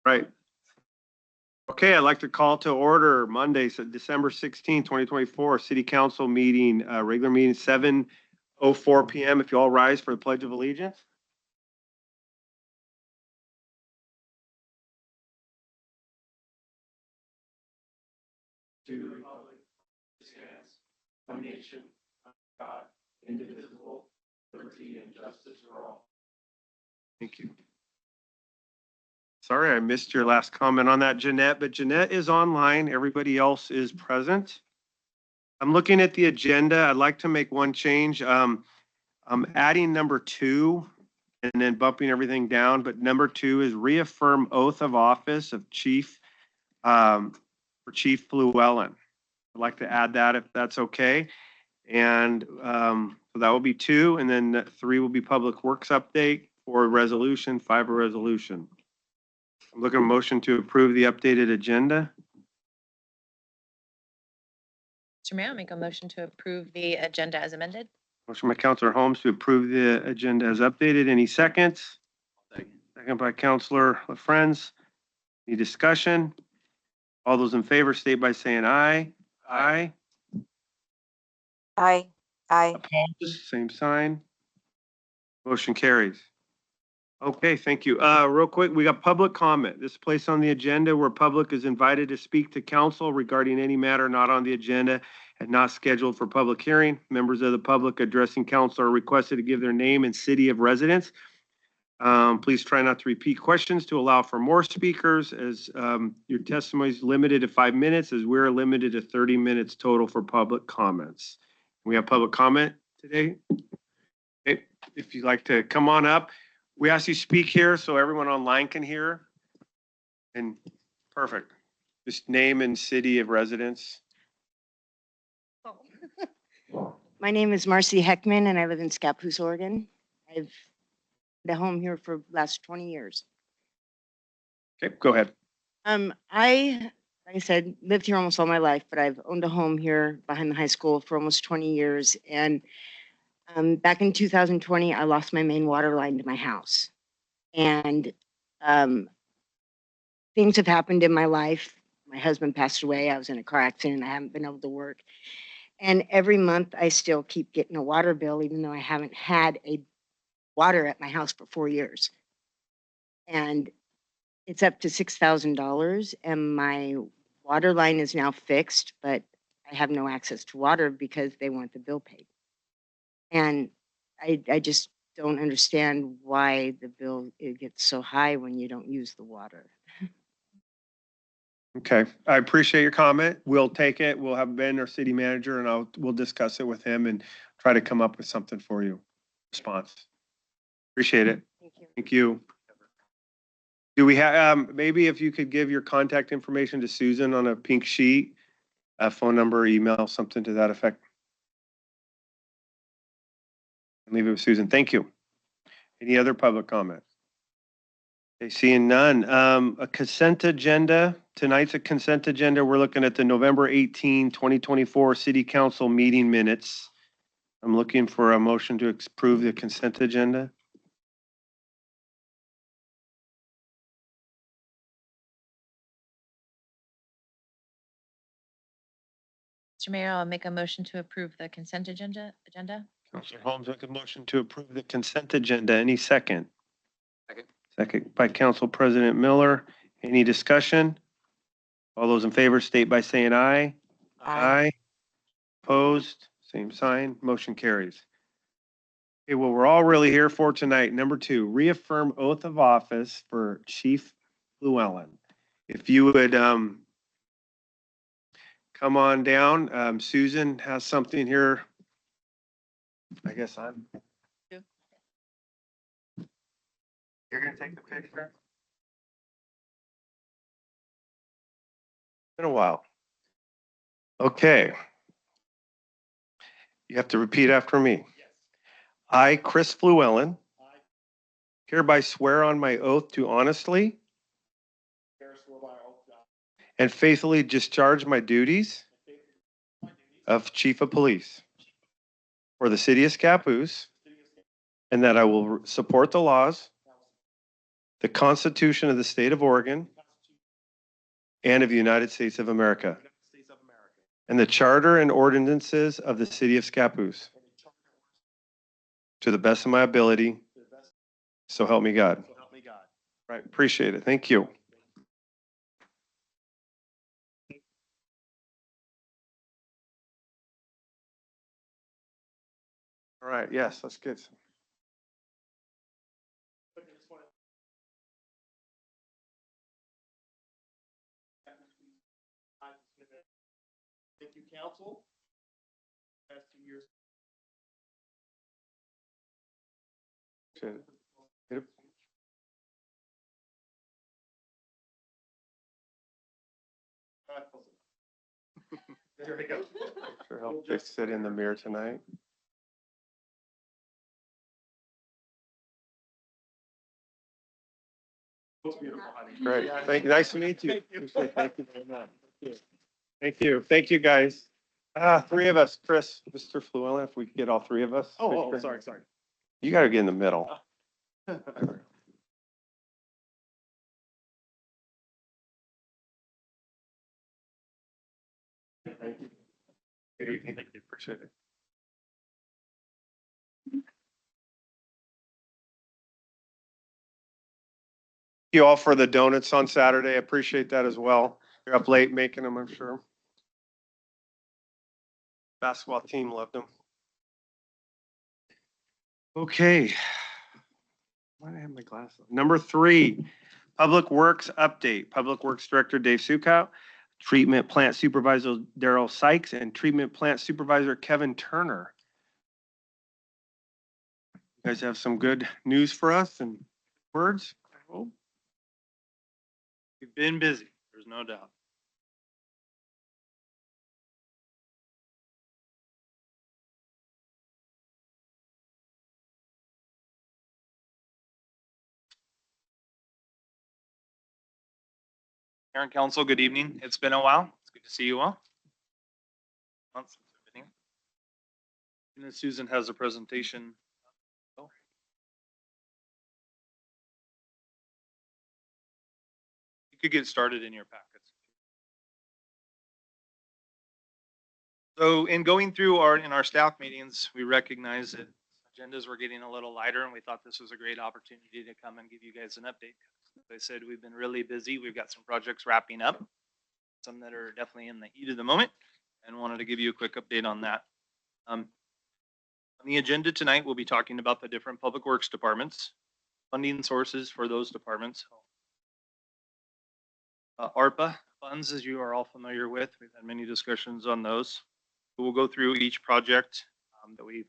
Right. Okay, I'd like to call to order Monday, so December 16, 2024, City Council meeting, regular meeting, 7:04 PM. If you all rise for the Pledge of Allegiance. To the republic, stands one nation, God, indivisible, liberty and justice for all. Thank you. Sorry, I missed your last comment on that, Jeanette, but Jeanette is online. Everybody else is present. I'm looking at the agenda. I'd like to make one change. I'm adding number 2 and then bumping everything down, but number 2 is reaffirm oath of office of Chief, for Chief Llewellyn. I'd like to add that if that's okay. And so that will be 2, and then 3 will be public works update, 4 resolution, 5 a resolution. I'm looking at a motion to approve the updated agenda. Mr. Mayor, I'll make a motion to approve the agenda as amended. Motion by Councilor Holmes to approve the agenda as updated. Any seconds? Second by Councilor LaFrentz. Any discussion? All those in favor state by saying aye. Aye. Aye. Aye. Opposed? Same sign. Motion carries. Okay, thank you. Real quick, we got public comment. This is placed on the agenda where public is invited to speak to council regarding any matter not on the agenda and not scheduled for public hearing. Members of the public addressing council are requested to give their name and city of residence. Please try not to repeat questions to allow for more speakers, as your testimony is limited to 5 minutes, as we're limited to 30 minutes total for public comments. We have public comment today. Okay, if you'd like to come on up. We ask you speak here so everyone online can hear. And perfect. Just name and city of residence. My name is Marcy Heckman and I live in Scappoose, Oregon. I've been home here for the last 20 years. Okay, go ahead. Like I said, lived here almost all my life, but I've owned a home here behind the high school for almost 20 years. And back in 2020, I lost my main water line to my house. And things have happened in my life. My husband passed away. I was in a car accident. I haven't been able to work. And every month I still keep getting a water bill, even though I haven't had a water at my house for 4 years. And it's up to $6,000 and my water line is now fixed, but I have no access to water because they want the bill paid. And I just don't understand why the bill it gets so high when you don't use the water. Okay, I appreciate your comment. We'll take it. We'll have Ben, our city manager, and we'll discuss it with him and try to come up with something for you. Response. Appreciate it. Thank you. Thank you. Do we have, maybe if you could give your contact information to Susan on a pink sheet, a phone number, email, something to that effect. Leave it with Susan. Thank you. Any other public comments? Okay, seeing none. A consent agenda. Tonight's a consent agenda. We're looking at the November 18, 2024 City Council meeting minutes. I'm looking for a motion to approve the consent agenda. Mr. Mayor, I'll make a motion to approve the consent agenda. Councilor Holmes, make a motion to approve the consent agenda. Any second? Second. Second by Council President Miller. Any discussion? All those in favor state by saying aye. Aye. Opposed? Same sign. Motion carries. Okay, well, we're all really here for tonight. Number 2, reaffirm oath of office for Chief Llewellyn. If you would come on down. Susan has something here. I guess I'm. You're gonna take the picture? Been a while. Okay. You have to repeat after me. Yes. I, Chris Llewellyn, hereby swear on my oath to honestly and faithfully discharge my duties of Chief of Police for the City of Scappoose, and that I will support the laws the Constitution of the State of Oregon and of the United States of America, and the Charter and ordinances of the City of Scappoose, to the best of my ability, so help me God. Right, appreciate it. Thank you. All right, yes, let's get some. Thank you, council. Past 2 years. Appreciate it. Get it. There we go. Sure help fix it in the mirror tonight. It's beautiful, honey. Great. Yeah. Thank you. Nice to meet you. Thank you. Appreciate it. Thank you very much. Thank you. Thank you, guys. Three of us, Chris, Mr. Fluellen, if we could get all three of us. Oh, sorry. You gotta get in the middle. Thank you. Good evening. Thank you. Appreciate it. Thank you all for the donuts on Saturday. I appreciate that as well. You're up late making them, I'm sure. Basketball team loved them. Okay. Why do I have my glasses on? Number 3, Public Works update. Public Works Director Dave Sukow, Treatment Plant Supervisor Daryl Sykes, and Treatment Plant Supervisor Kevin Turner. You guys have some good news for us and words, I hope. We've been busy, there's no doubt. Mayor and council, good evening. It's been a while. It's good to see you all. Months since I've been here. And then Susan has a presentation. Oh. You could get started in your packets. So in going through our staff meetings, we recognize that agendas were getting a little lighter, and we thought this was a great opportunity to come and give you guys an update. As I said, we've been really busy. We've got some projects wrapping up, some that are definitely in the heat of the moment, and wanted to give you a quick update on that. On the agenda tonight, we'll be talking about the different public works departments, funding sources for those departments. ARPA funds, as you are all familiar with, we've had many discussions on those. We'll go through each project that we've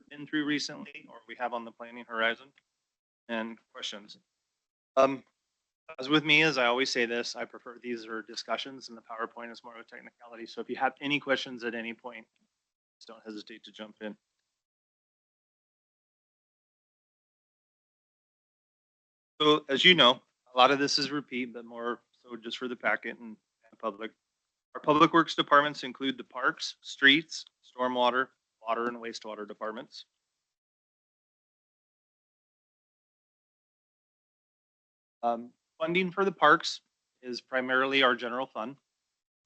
been through recently or we have on the planning horizon and questions. As with me, as I always say this, I prefer these are discussions and the PowerPoint is more of a technicality. So if you have any questions at any point, just don't hesitate to jump in. So as you know, a lot of this is repeat, but more so just for the packet and the public. Our public works departments include the parks, streets, stormwater, water and wastewater departments. Funding for the parks is primarily our general fund.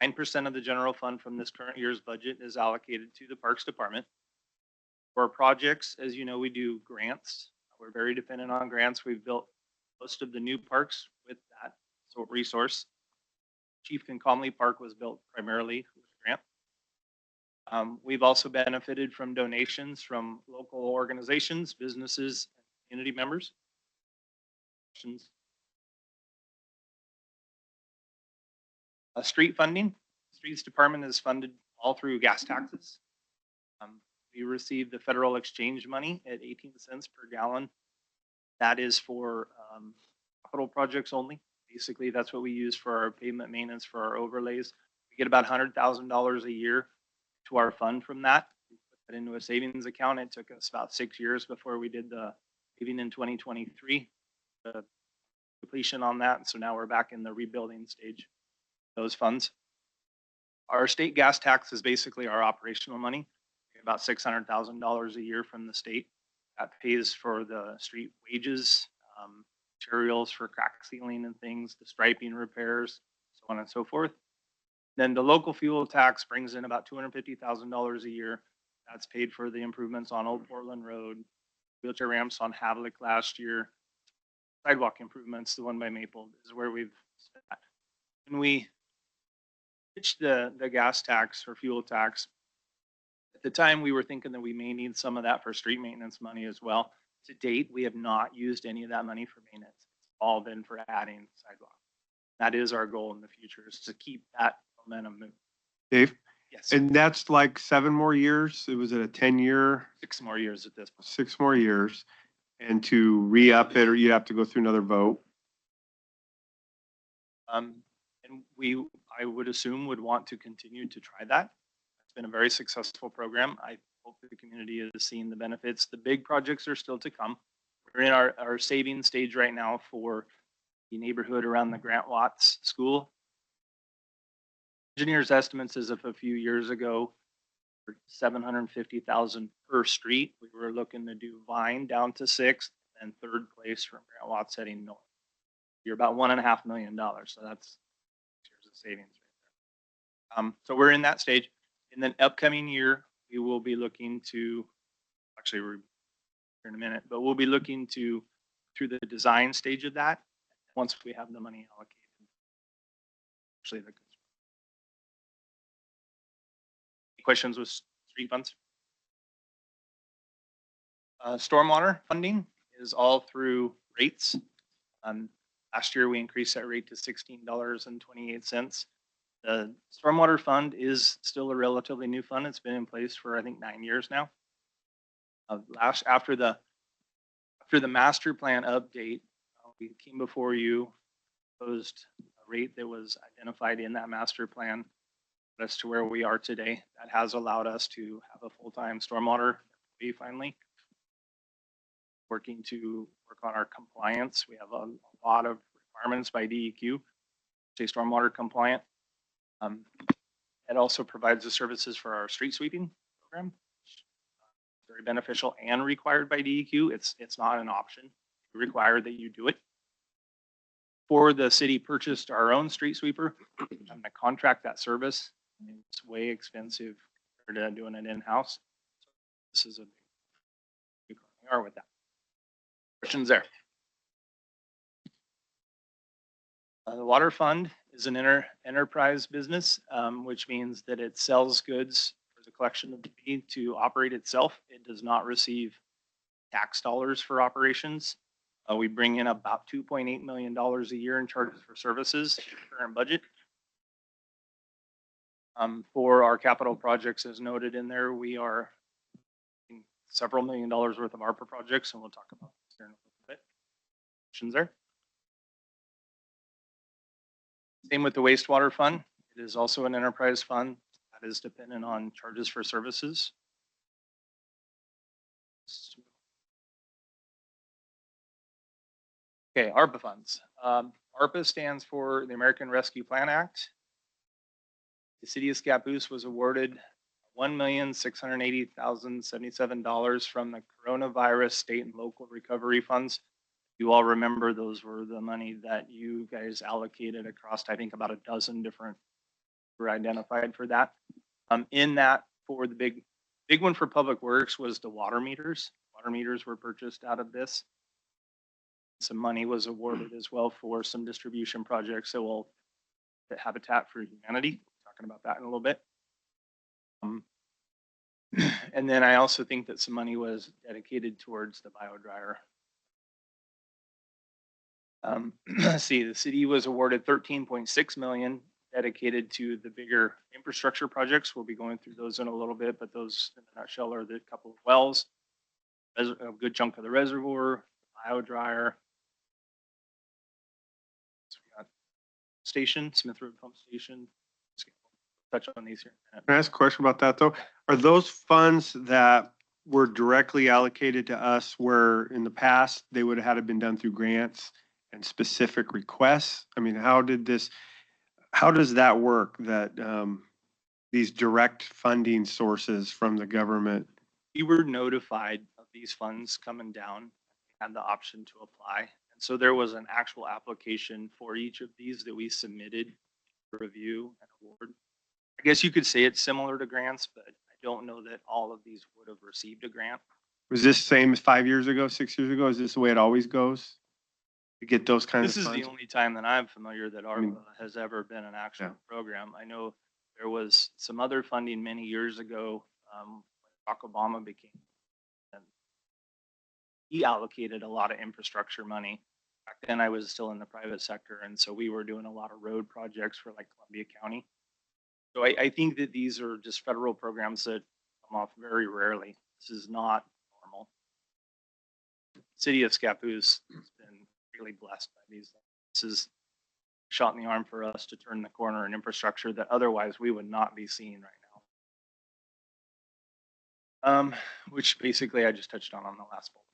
9% of the general fund from this current year's budget is allocated to the parks department. For projects, as you know, we do grants. We're very dependent on grants. We've built most of the new parks with that resource. Chieftain Comley Park was built primarily with a grant. We've also benefited from donations from local organizations, businesses, and community members. Street funding. Streets Department is funded all through gas taxes. We receive the federal exchange money at 18 cents per gallon. That is for capital projects only. Basically, that's what we use for our pavement maintenance, for our overlays. We get about $100,000 a year to our fund from that. We put that into a savings account. It took us about 6 years before we did the paving in 2023, the completion on that. So now we're back in the rebuilding stage, those funds. Our state gas tax is basically our operational money. We get about $600,000 a year from the state. That pays for the street wages, materials for crack sealing and things, the striping repairs, so on and so forth. Then the local fuel tax brings in about $250,000 a year. That's paid for the improvements on Old Portland Road, wheelchair ramps on Havlick last year, sidewalk improvements, the one by Maple is where we've spent that. When we pitched the gas tax or fuel tax, at the time we were thinking that we may need some of that for street maintenance money as well. To date, we have not used any of that money for maintenance. It's all been for adding sidewalk. That is our goal in the future, is to keep that momentum moving. Dave, Yes, and that's like 7 more years. It was at a 10-year, 6 more years at this point. 6 more years. And to re-up it, or you'd have to go through another vote. And I would assume would want to continue to try that. It's been a very successful program. I hope the community is seeing the benefits. The big projects are still to come. We're in our saving stage right now for the neighborhood around the Grant Watts School. Engineers' estimates as of a few years ago for $750,000 per street. We were looking to do Vine down to 6th and 3rd place from Grant Watts heading north. You're about $1.5 million. So that's years of savings right there. So we're in that stage. In the upcoming year, we will be looking to, actually we're here in a minute, but we'll be looking to through the design stage of that once we have the money allocated. Actually, the questions with street funds? Stormwater funding is all through rates. Last year, we increased that rate to $16.28. The stormwater fund is still a relatively new fund. It's been in place for, I think, 9 years now. After the master plan update, we came before you, proposed a rate that was identified in that master plan as to where we are today. That has allowed us to have a full-time stormwater employee finally. Working to work on our compliance. We have a lot of requirements by DEQ, stay stormwater compliant. It also provides the services for our street sweeping program. Very beneficial and required by DEQ. It's not an option. We require that you do it. For the city purchased our own street sweeper. I'm gonna contract that service. It's way expensive compared to doing it in-house. This is we are with that. Questions there? The water fund is an enterprise business, which means that it sells goods for the collection of the fee to operate itself. It does not receive tax dollars for operations. We bring in about $2.8 million a year in charges for services, current budget. For our capital projects, as noted in there, we are in several $1 million worth of ARPA projects, and we'll talk about this here in a little bit. Questions there? Same with the wastewater fund. It is also an enterprise fund that is dependent on charges for services. Okay, ARPA funds. ARPA stands for the American Rescue Plan Act. The city of Scappoose was awarded $1,680,077 from the coronavirus state and local recovery funds. You all remember those were the money that you guys allocated across, I think, about a dozen different were identified for that. In that, for the big one for Public Works was the water meters. Water meters were purchased out of this. Some money was awarded as well for some distribution projects that will Habitat for Humanity. Talking about that in a little bit. And then I also think that some money was dedicated towards the bio dryer. Let's see, the city was awarded $13.6 million dedicated to the bigger infrastructure projects. We'll be going through those in a little bit, but those in a nutshell are the couple of wells, a good chunk of the reservoir, bio dryer. So we got station, Smith Road Pump Station. Touch on these here. Can I ask a question about that though? Are those funds that were directly allocated to us where in the past they would have had to been done through grants and specific requests? I mean, how does that work that these direct funding sources from the government? We were notified of these funds coming down, had the option to apply, and And so there was an actual application for each of these that we submitted for review and award. I guess you could say it's similar to grants, but I don't know that all of these would have received a grant. Was this same as 5 years ago, 6 years ago? Is this the way it always goes? To get those kinds This of is the funds? only time that I'm familiar that mean- ARPA has ever been an actual Yeah. program. I know there was some other funding many years ago, when Barack Obama became, and he allocated a lot of infrastructure money. Back then I was still in the private sector, and so we were doing a lot of road projects for like Columbia County. So I think that these are just federal programs that come off very rarely. This is not normal. City of Scappoose has been really blessed by these. This is a shot in the arm for us to turn the corner in infrastructure that otherwise we would not be seeing right now. Which basically I just touched on the last bullet.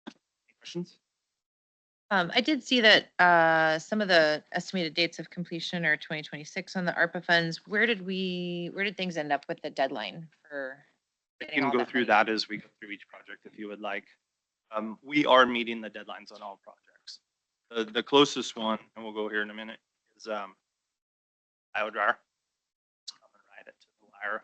Any questions? I did see that some of the estimated dates of completion are 2026 on the ARPA funds. Where did things end up with the deadline for? I getting can all go that through money? that as we go through each project if you would like. We are meeting the deadlines on all projects. The closest one, and we'll go here in a minute, is Iowa Dryer. I'm gonna ride it to the wire.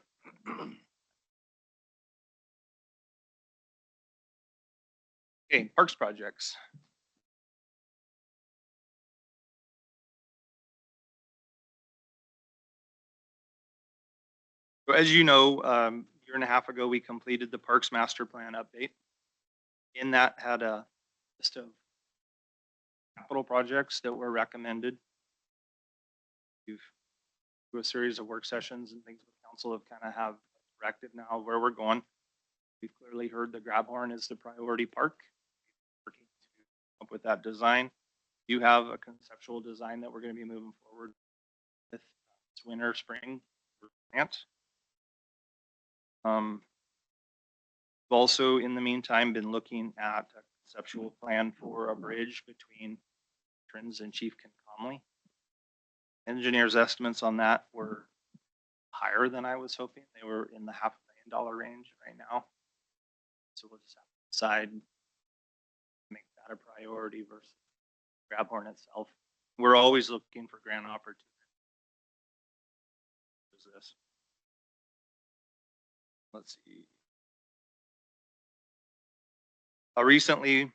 Okay, parks projects. So as you know, year and a half ago, we completed the Parks Master Plan update. In that had a list of capital projects that were recommended. We've through a series of work sessions and things with council have kind of have directive now where we're going. We've clearly heard the Grabhorn is the priority park. Working to come up with that design. You have a conceptual design that we're going to be moving forward with this winter, spring grant. We've also, in the meantime, been looking at a conceptual plan for a bridge between Trins and Chief Concomly. Engineers' estimates on that were higher than I was hoping. They were in the $500,000 range right now. So we'll just have to decide, make that a priority versus Grabhorn itself. We're always looking for grant opportunities. What is this? Let's see. Recently,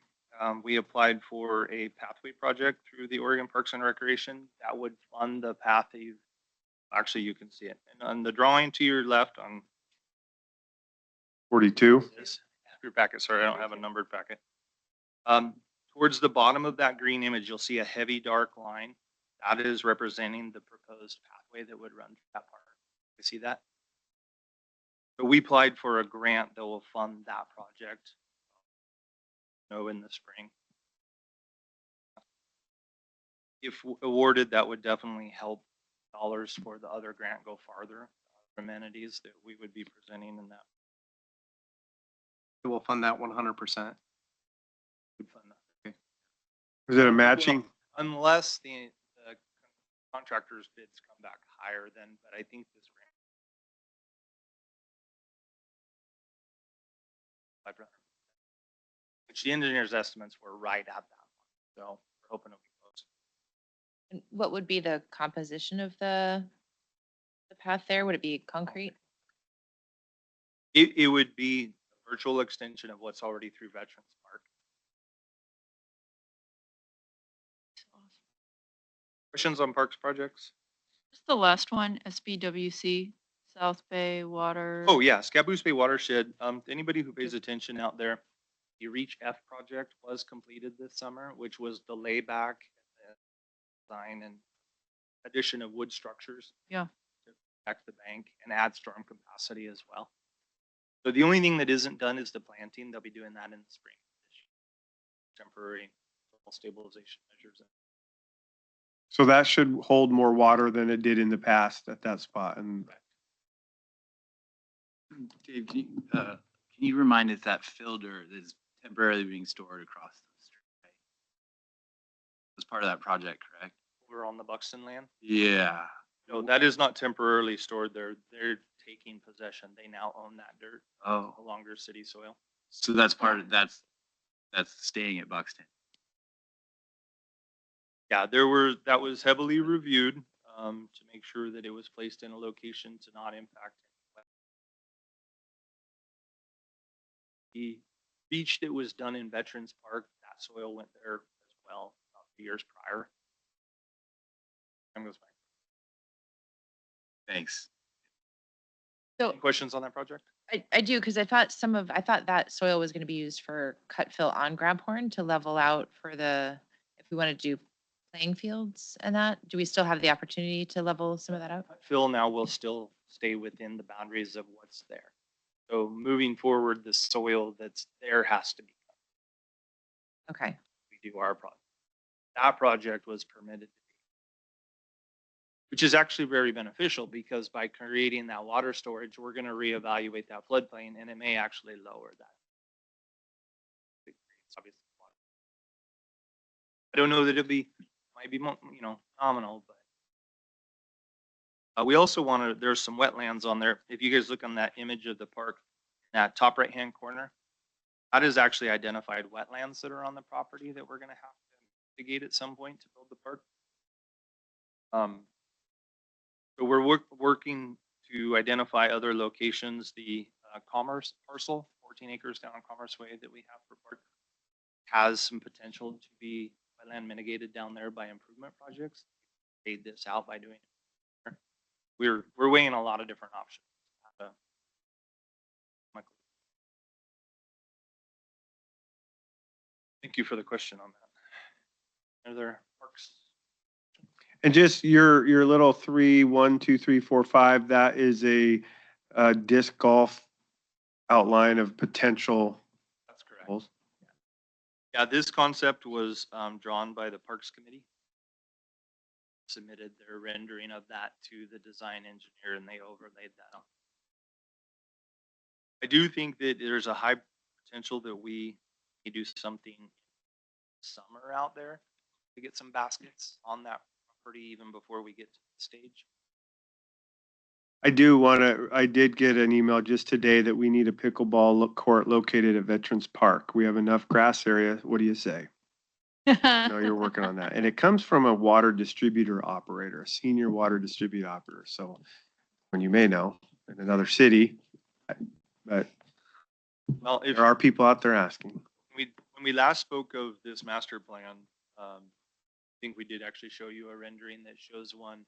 we applied for a pathway project through the Oregon Parks and Recreation that would fund the path that you, actually you can see it. And on the drawing to your left on 42? this, your packet, sorry, I don't have a numbered packet. Towards the bottom of that green image, you'll see a heavy dark line. That is representing the proposed pathway that would run through that park. You see that? So we applied for a grant that will fund that project. In the spring. If awarded, that would definitely help dollars for the other grant go farther, amenities that we would be presenting in that. We'll fund that 100%. Would fund that. Is it a matching? Unless the contractor's bids come back higher than, but I think this grant. Which the engineer's estimates were right at that one. So we're hoping it'll be close. And what would be the composition of the path there? Would it be concrete? It would be a virtual extension of what's already through Veterans Park. Questions on parks projects? Just the last one, SBWC, South Bay Water. Oh, yeah, Scappoose Bay Watershed. Anybody who pays attention out there, the Reach F project was completed this summer, which was the layback, design and addition of wood structures. Yeah. To protect the bank and add storm capacity as well. So the only thing that isn't done is the planting. They'll be doing that in the spring. Temporary stabilization measures. So that should hold more water than it did in the past at that spot. And Dave, can you remind us that filter that is temporarily being stored across the street? Right? Was part of that project, correct? We're on the Buxton land. Yeah. No, that is not temporarily stored there. They're taking possession. They now own that dirt. Oh, No longer city soil. so that's part of that's staying at Buxton. Yeah, that was heavily reviewed, to make sure that it was placed in a location to not impact. The beach that was done in Veterans Park, that soil went there as well, about 2 years prior. Time goes by. Thanks. So Any questions on that project? I do, because I thought that soil was gonna be used for cut fill on Grabhorn to level out for if we wanted to do playing fields and that. Do we still have the opportunity to level some of that out? Phil now will still stay within the boundaries of what's there. So moving forward, the soil that's there has to be, Okay, we do our project. That project was permitted to be, which is actually very beneficial because by creating that water storage, we're going to reevaluate that floodplain and it may actually lower that. It's obviously water. I don't know that might be, nominal, but we also there's some wetlands on there. If you guys look on that image of the park, that top right-hand corner, that is actually identified wetlands that are on the property that we're going to have to mitigate at some point to build the park. So we're working to identify other locations. The Commerce parcel, 14 acres down on Commerce Way that we have for park, has some potential to be wetland mitigated down there by improvement projects. Fade this out by doing it. We're weighing a lot of different options. Thank you for the question on that. Are there parks? And just your little 3, 1, 2, 3, 4, 5, that is a disc golf outline of potential That's correct. holes. Yeah, this concept was drawn by the Parks Committee. Submitted their rendering of that to the design engineer and they overlaid that on. I do think that there's a high potential that we may do something summer out there to get some baskets on that property even before we get to the stage. I did get an email just today that we need a pickleball court located at Veterans Park. We have enough grass area. What do you say? No, you're working on that. And it comes from a water distributor operator, a senior water distributor operator. So when you may know, in another city, but Well, if there are people out there asking. when we last spoke of this master plan, I think we did actually show you a rendering that shows one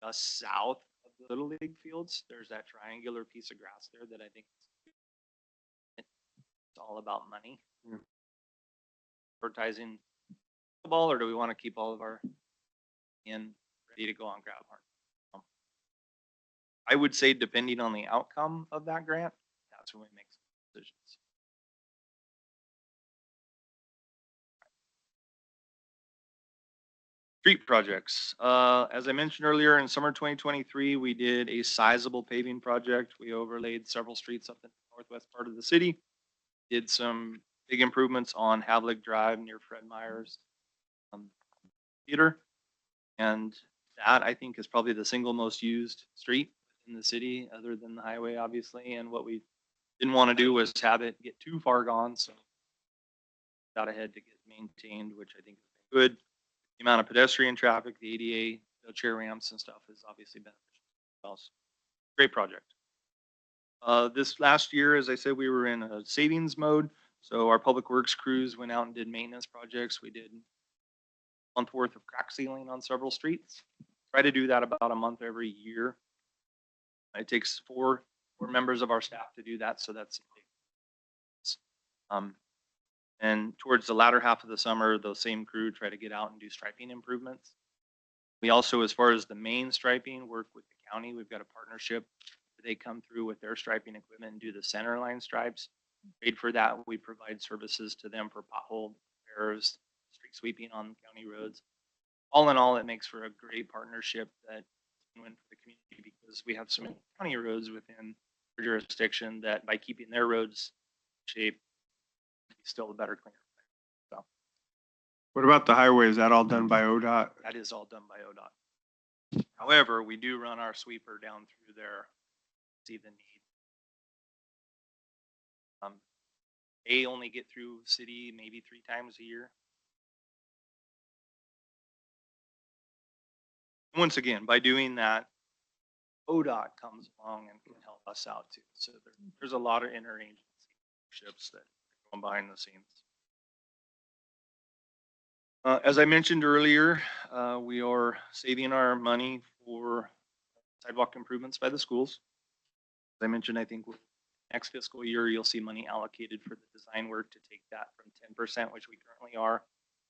just south of the Little League fields. There's that triangular piece of grass there that I think it's all about money. Yeah. Advertising the ball, or do we want to keep all of our ready to go on Grabhorn? I would say depending on the outcome of that grant, that's when we make some decisions. Street projects. As I mentioned earlier, in summer 2023, we did a sizable paving project. We overlaid several streets up in the northwest part of the city. Did some big improvements on Havlick Drive near Fred Meyer's theater. And that I think is probably the single most used street in the city other than the highway, obviously. And what we didn't want to do was have it get too far gone. So got ahead to get maintained, which I think is good. The amount of pedestrian traffic, the ADA, wheelchair ramps and stuff is obviously beneficial. Well, great project. This last year, as I said, we were in a savings mode. So our public works crews went out and did maintenance projects. We did a month worth of crack sealing on several streets. Try to do that about a month every year. It takes four members of our staff to do that. So that's and towards the latter half of the summer, those same crew try to get out and do striping improvements. We also, as far as the main striping, work with the county. We've got a partnership. They come through with their striping equipment and do the center line stripes. Paid for that, we provide services to them for pothole repairs, street sweeping on county roads. All in all, it makes for a great partnership that win for the community because we have so many county roads within our jurisdiction that by keeping their roads shape, still a better cleaner. So What about the highway? Is that all done by ODOT? that is all done by ODOT. However, we do run our sweeper down through there, see the need. They only get through city maybe 3 times a year. Once again, by doing that, ODOT comes along and can help us out too. So there's a lot of interagency ships that are going behind the scenes. As I mentioned earlier, we are saving our money for sidewalk improvements by the schools. As I mentioned, I think next fiscal year, you'll see money allocated for the design work to take that from 10%, which we currently are,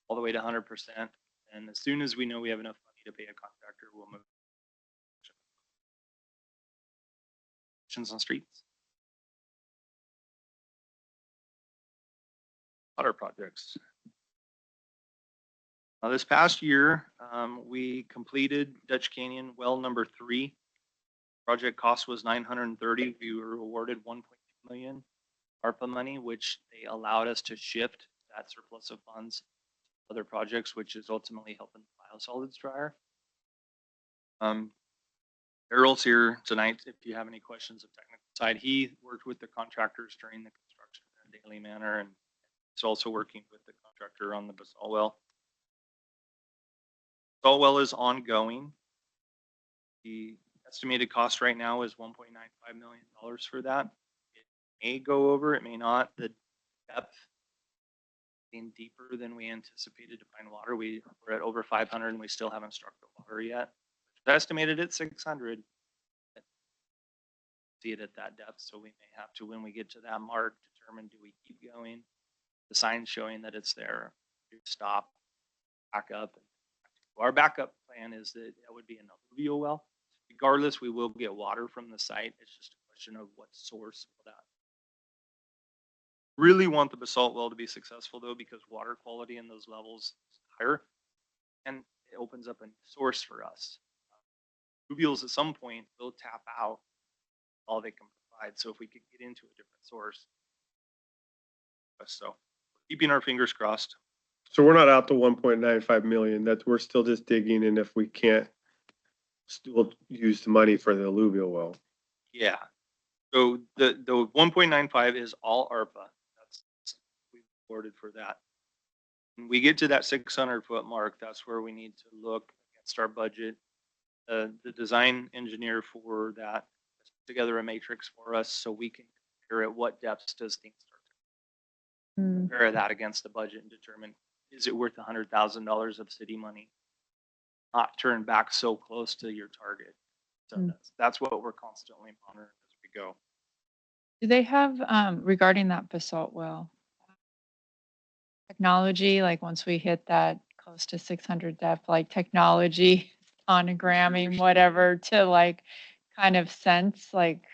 all the way to 100%. And as soon as we know we have enough money to pay a contractor, we'll move. Questions on streets? Water projects. Now, this past year, we completed Dutch Canyon well number 3. Project cost was 930. We were awarded 1.2 million ARPA money, which they allowed us to shift that surplus of funds to other projects, which is ultimately helping the biosolids dryer. Errol's here tonight. If you have any questions of technical side, he worked with the contractors during the construction in a daily manner, and he's also working with the contractor on the basalt well. Basalt well is ongoing. The estimated cost right now is $1.95 million for that. It may go over, it may not. The depth being deeper than we anticipated to find water. We're at over 500 and we still haven't struck the water yet. It's estimated at 600. See it at that depth, so we may have to, when we get to that mark, determine do we keep going. The signs showing that it's there, do stop, back up. Our backup plan is that that would be an alluvial well. Regardless, we will get water from the site. It's just a question of what source of that. Really want the basalt well to be successful though, because water quality in those levels is higher and it opens up a source for us. Alluvials at some point will tap out all they can provide. So if we could get into a different source. So keeping our fingers crossed. So we're not out to 1.95 million. We're still just digging, and if we can't, we'll use the money for the alluvial well. Yeah. So the 1.95 is all ARPA. That's we awarded for that. When we get to that 600-foot mark, that's where we need to look against our budget. The design engineer for that has put together a matrix for us so we can compare at what depths does things start to compare that against the budget and determine, is it worth $100,000 of city money? Not turn back so close to your target. So that's what we're constantly monitoring as we go. Do they have, regarding that basalt well, technology, like once we hit that close to 600 depth, like technology, sonogramming, whatever, to like kind of sense, like,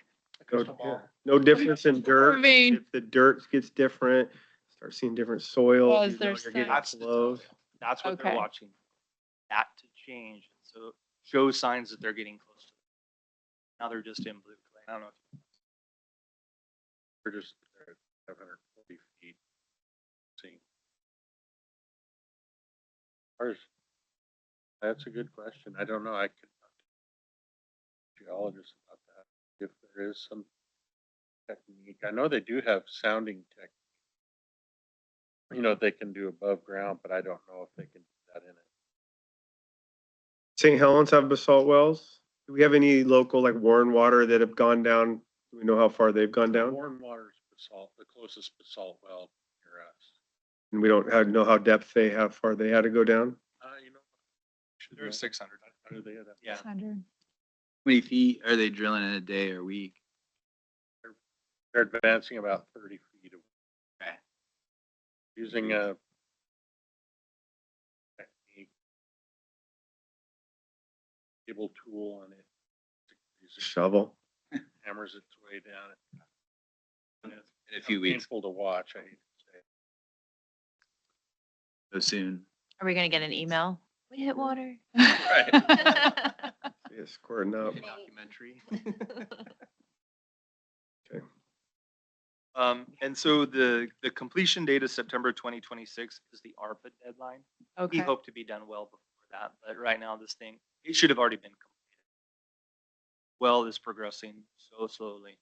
No difference in dirt. I mean- If the dirt gets different, start seeing different soil. Well, you is there know you're getting That's the flows. telltale. That's what Okay. they're watching. That to change. So show signs that they're getting close to. Now they're just in blue clay. I don't know. We're just at 740 feet. See. That's a good question. I don't know. I could talk to geologists about that. If there is some technique, I know they do have sounding technique. You know, they can do above ground, but I don't know if they can do that in it. St. Helens have basalt wells. Do we have any local, like Warren Water, that have gone down? Do we know how far they've gone down? Warren Water's basalt, the closest basalt well near us. And we don't know how far they had to go down? You know, They're 600. how do they have that? Yeah. 600. How many feet are they drilling in a day or week? They're advancing about 30 feet Okay. using a technique, cable tool on it. Shovel. Hammers its way down. In a few weeks, Painful to watch, I hate to say. so soon. Are we gonna get an email? We hit water. Yeah, squirting up. Documentary. Okay. And so the completion date is September 2026 is the ARPA deadline. We Okay. hope to be done well before that, but right now this thing, it should have already been completed. Well is progressing so slowly.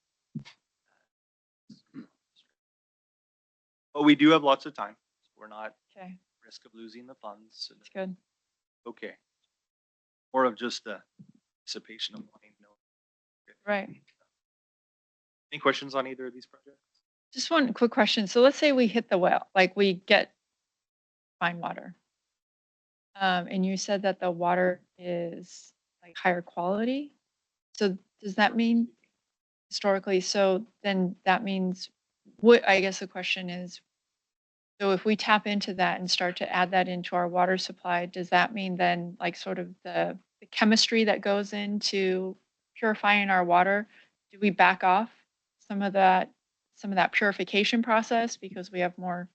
But we do have lots of time. We're not Okay, at risk of losing the funds. So that's good. okay. more of just the anticipation of wanting to know. Right. Any questions on either of these projects? Just one quick question. So let's say we hit the well, like we get fine water. And you said that the water is like higher quality. So does that mean historically, so then that means what, I guess the question is, so if we tap into that and start to add that into our water supply, does that mean then like sort of the chemistry that goes into purifying our water, do we back off some of that purification process because we have more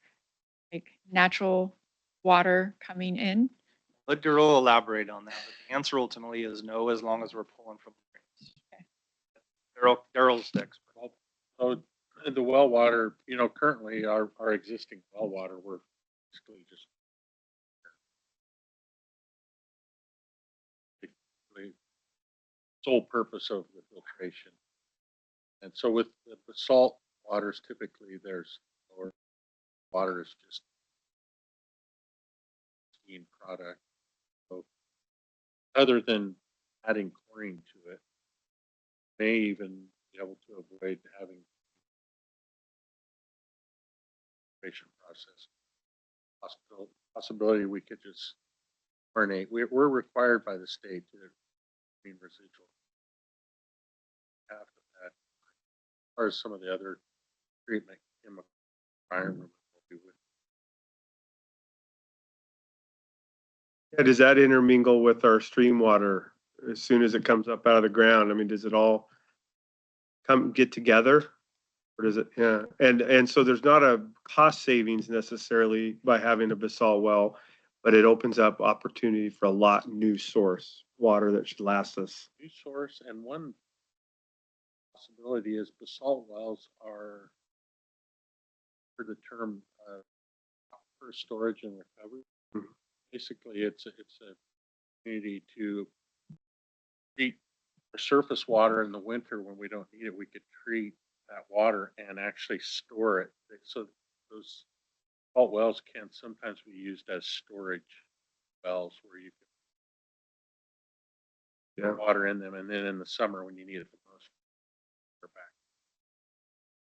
like natural water coming in? Let Daryl elaborate on that, but the answer ultimately is no, as long as we're pulling from the drains. Daryl's the expert. So the well water, currently our existing well water, we're basically just the sole purpose of the filtration. And so with the salt waters, typically there's, or water is just clean product. So other than adding chlorine to it, may even be able to avoid having filtration process. Possibility we could just chlorinate. We're required by the state to clean residual. Half of that, as far as some of the other treatment chemical environment we would. Yeah, does that intermingle with our stream water as soon as it comes up out of the ground? I mean, does it all get together? Or does it, yeah, and so there's not a cost savings necessarily by having a basalt well, but it opens up opportunity for a lot new source water that should last us. New source, and one possibility is basalt wells are, for the term, for storage and recovery. Mhm. Basically, it's a community to treat our surface water in the winter when we don't need it. We could treat that water and actually store it. So those salt wells can sometimes be used as storage wells where you can Yeah, put water in them, and then in the summer when you need it the most, they're back.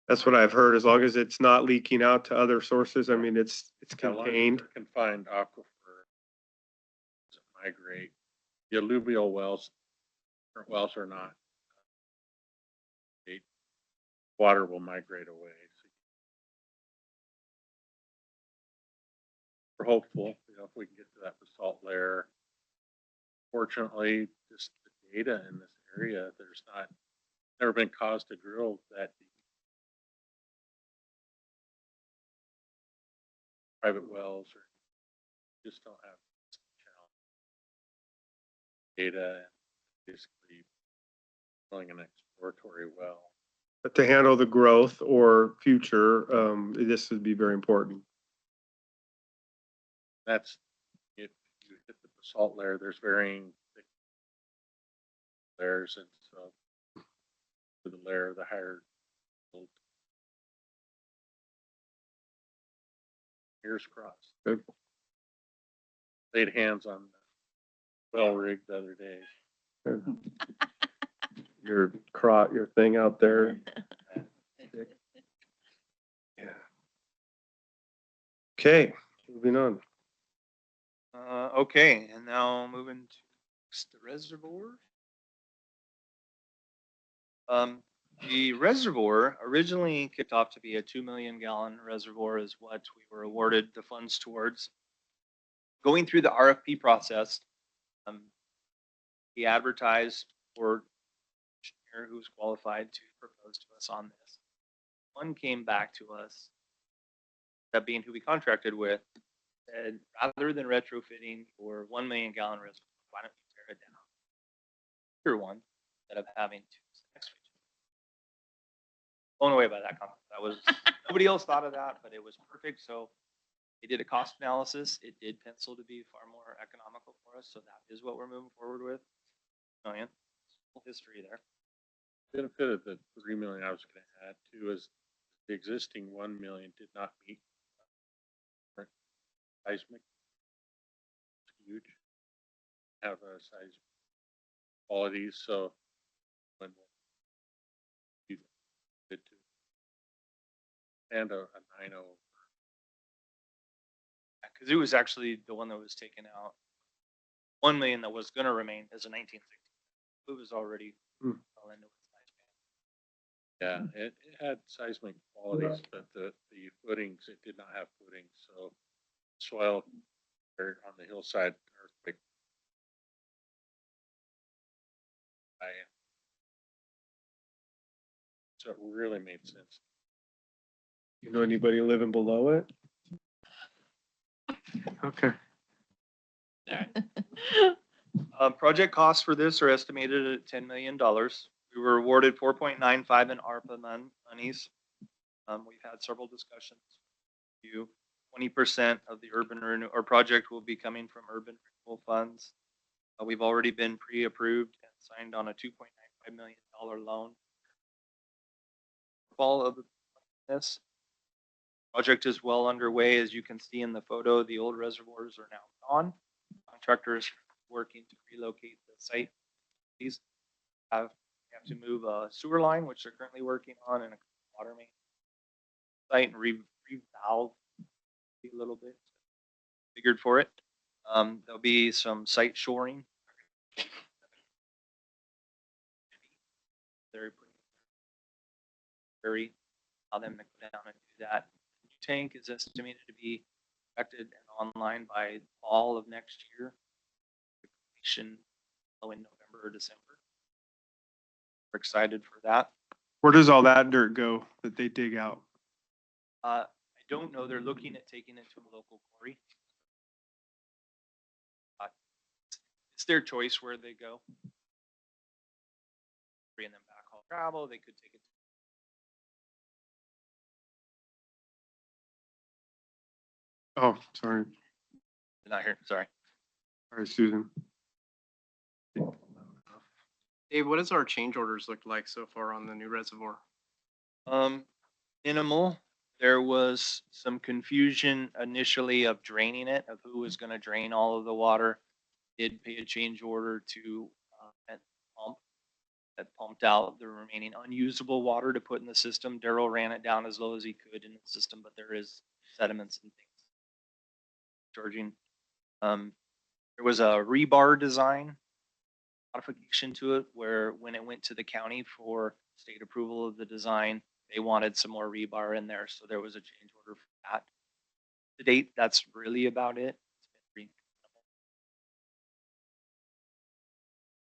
that's what I've heard. As long as it's not leaking out to other sources, I mean, it's As long as contained. they're confined aquifer doesn't migrate. The alluvial wells, current wells are not. Water will migrate away. So we're hopeful, if we can get to that basalt layer. Fortunately, just the data in this area, there's never been cause to drill that deep. Private wells or just don't have challenge data and basically drilling an exploratory well. But to handle the growth or future, this would be very important. That's if you hit the basalt layer, there's varying thick layers, and so the layer, the higher. Fingers crossed. Good. Laid hands on the well rig the other day. Your thing out there. Yeah. Okay, moving on. Okay, and now moving to the reservoir. The reservoir originally kicked off to be a 2 million gallon reservoir is what we were awarded the funds towards. Going through the RFP process, he advertised for engineer who's qualified to propose to us on this. One came back to us, that being who we contracted with, said rather than retrofitting for 1 million gallon reservoir, why don't you tear it down? Bigger one instead of having to next to each other. Blown away by that comment. That was nobody else thought of that, but it was perfect. So they did a cost analysis. It did pencil to be far more economical for us. So that is what we're moving forward with. Million history there. Benefit of the 3 million I was going to add to is the existing 1 million did not meet seismic. It's huge. Have a seismic qualities, so. When you good to. And a 9.0. Because it was actually the one that was taken out. 1 million that was gonna remain is a 1960. It was already Hmm. well into its lifespan. Yeah, it had seismic qualities, but the footings, it did not have footings, so soil or on the hillside earthquake. So it really made sense. You know anybody living below it? Okay. Project costs for this are estimated at $10 million. We were awarded 4.95 in ARPA monies. We've had several discussions. 20% of the urban renew or project will be coming from urban renewal funds. We've already been pre-approved and signed on a $2.95 million loan. All of this project is well underway. As you can see in the photo, the old reservoirs are now gone. Contractors working to relocate the site. These have to move a sewer line, which they're currently working on, and a water main site and revalve a little bit. Figured for it. There'll be some site shoring. They're very allow them to go down and do that. The new tank is estimated to be expected and online by fall of next year. Completion in November or December. We're excited for that. Where does all that dirt go that they dig out? I don't know. They're looking at taking it to a local quarry. It's their choice where they go. Bring them back haul gravel. They could take it. Oh, sorry. Not here. Sorry. Sorry, Susan. Dave, what does our change orders look like so far on the new reservoir? Minimal. There was some confusion initially of draining it, of who was going to drain all of the water. Did pay a change order to that pump that pumped out the remaining unusable water to put in the system. Daryl ran it down as low as he could in the system, but there is sediments and things. Charging. There was a rebar design modification to it where when it went to the county for state approval of the design, they wanted some more rebar in there. So there was a change order for that. To date, that's really about it. It's been pretty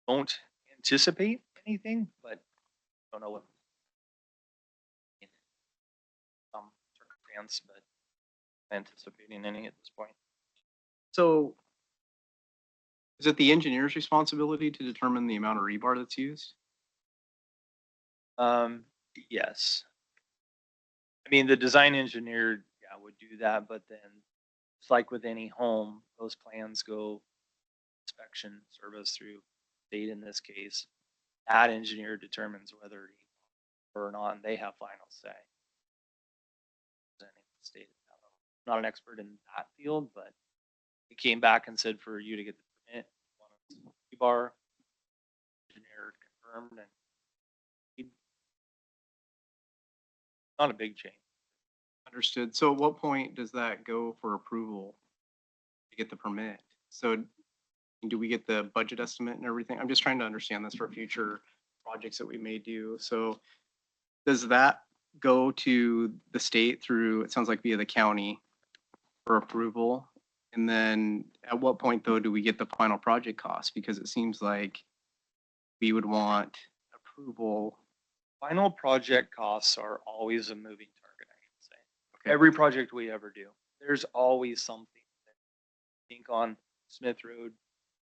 minimal. Don't anticipate anything, but don't know what in some circumstance, but anticipating any at this point. So is it the engineer's responsibility to determine the amount of rebar that's used? Yes. I mean, the design engineer, yeah, would do that, but then it's like with any home, those plans go inspection service through state in this case. That engineer determines whether or not, and they have final say. State, not an expert in that field, but he came back and said for you to get the permit, rebar engineer confirmed, and not a big change. Understood. So at what point does that go for approval to get the permit? So do we get the budget estimate and everything? I'm just trying to understand this for future projects that we may do. So does that go to the state through, it sounds like via the county for approval? And then at what point though, do we get the final project cost? Because it seems like we would want approval. Final project costs are always a moving target, I should say. Every project we ever do, there's always something. I think on Smith Road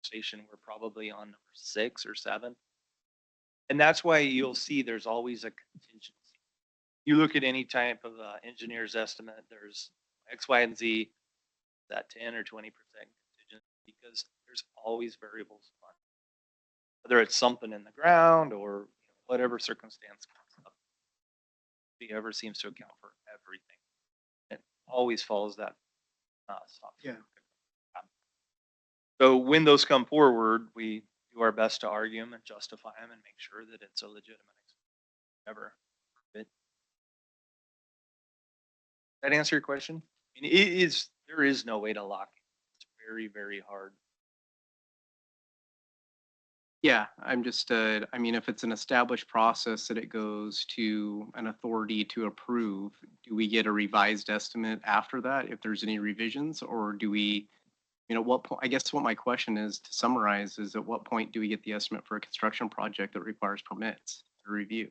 Station, we're probably on number 6 or 7. And that's why you'll see there's always a contingency. You look at any type of engineer's estimate, there's X, Y, and Z, that 10 or 20% contingency, because there's always variables. Whether it's something in the ground or whatever circumstance comes up. He ever seems to account for everything. It always follows that soft. Yeah. So when those come forward, we do our best to argue them and justify them and make sure that it's a legitimate ever. That answer your question? I mean, there is no way to lock it. It's very, very hard. Yeah, I'm just, I mean, if it's an established process that it goes to an authority to approve, do we get a revised estimate after that if there's any revisions, or do we, you know, what point, I guess what my question is to summarize is at what point do we get the estimate for a construction project that requires permits to review?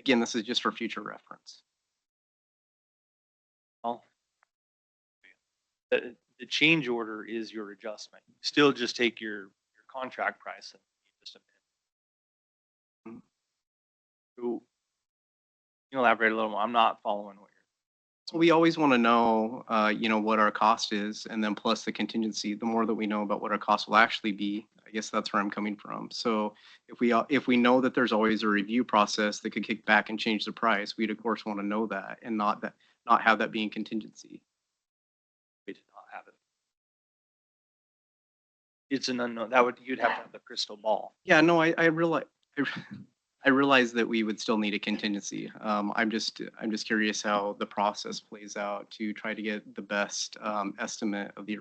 Again, this is just for future reference. Well, the change order is your adjustment. You still just take your contract price and you just amend. So, you elaborate a little more. I'm not following what So we always want to know, you know, what our cost is, and then plus the contingency. The more that we know about what our cost will actually be, I guess that's where I'm coming from. So if we know that there's always a review process that could kick back and change the price, we'd of course want to know that and not have that being contingency. we did not have it. It's an unknown. You'd have to have the crystal ball. Yeah, no, I realize. I realize that we would still need a contingency. I'm just curious how the process plays out to try to get the best estimate of the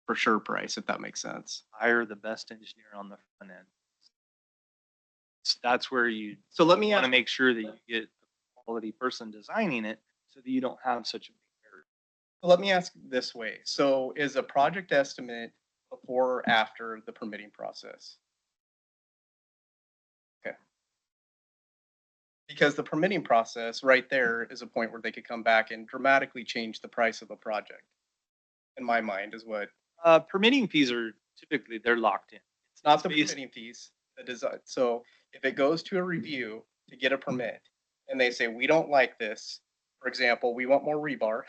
for sure price, if that makes sense. Hire the best engineer on the front end. That's where you So let me want to ask, make sure that you get a quality person designing it so that you don't have such a big error. let me ask this way. So is a project estimate before or after the permitting process? Okay. Because the permitting process right there is a point where they could come back and dramatically change the price of a project. In my mind is what, Permitting fees are typically, they're locked in. it's not the based- permitting fees, the design. So if it goes to a review to get a permit and they say, we don't like this, for example, we want more rebar.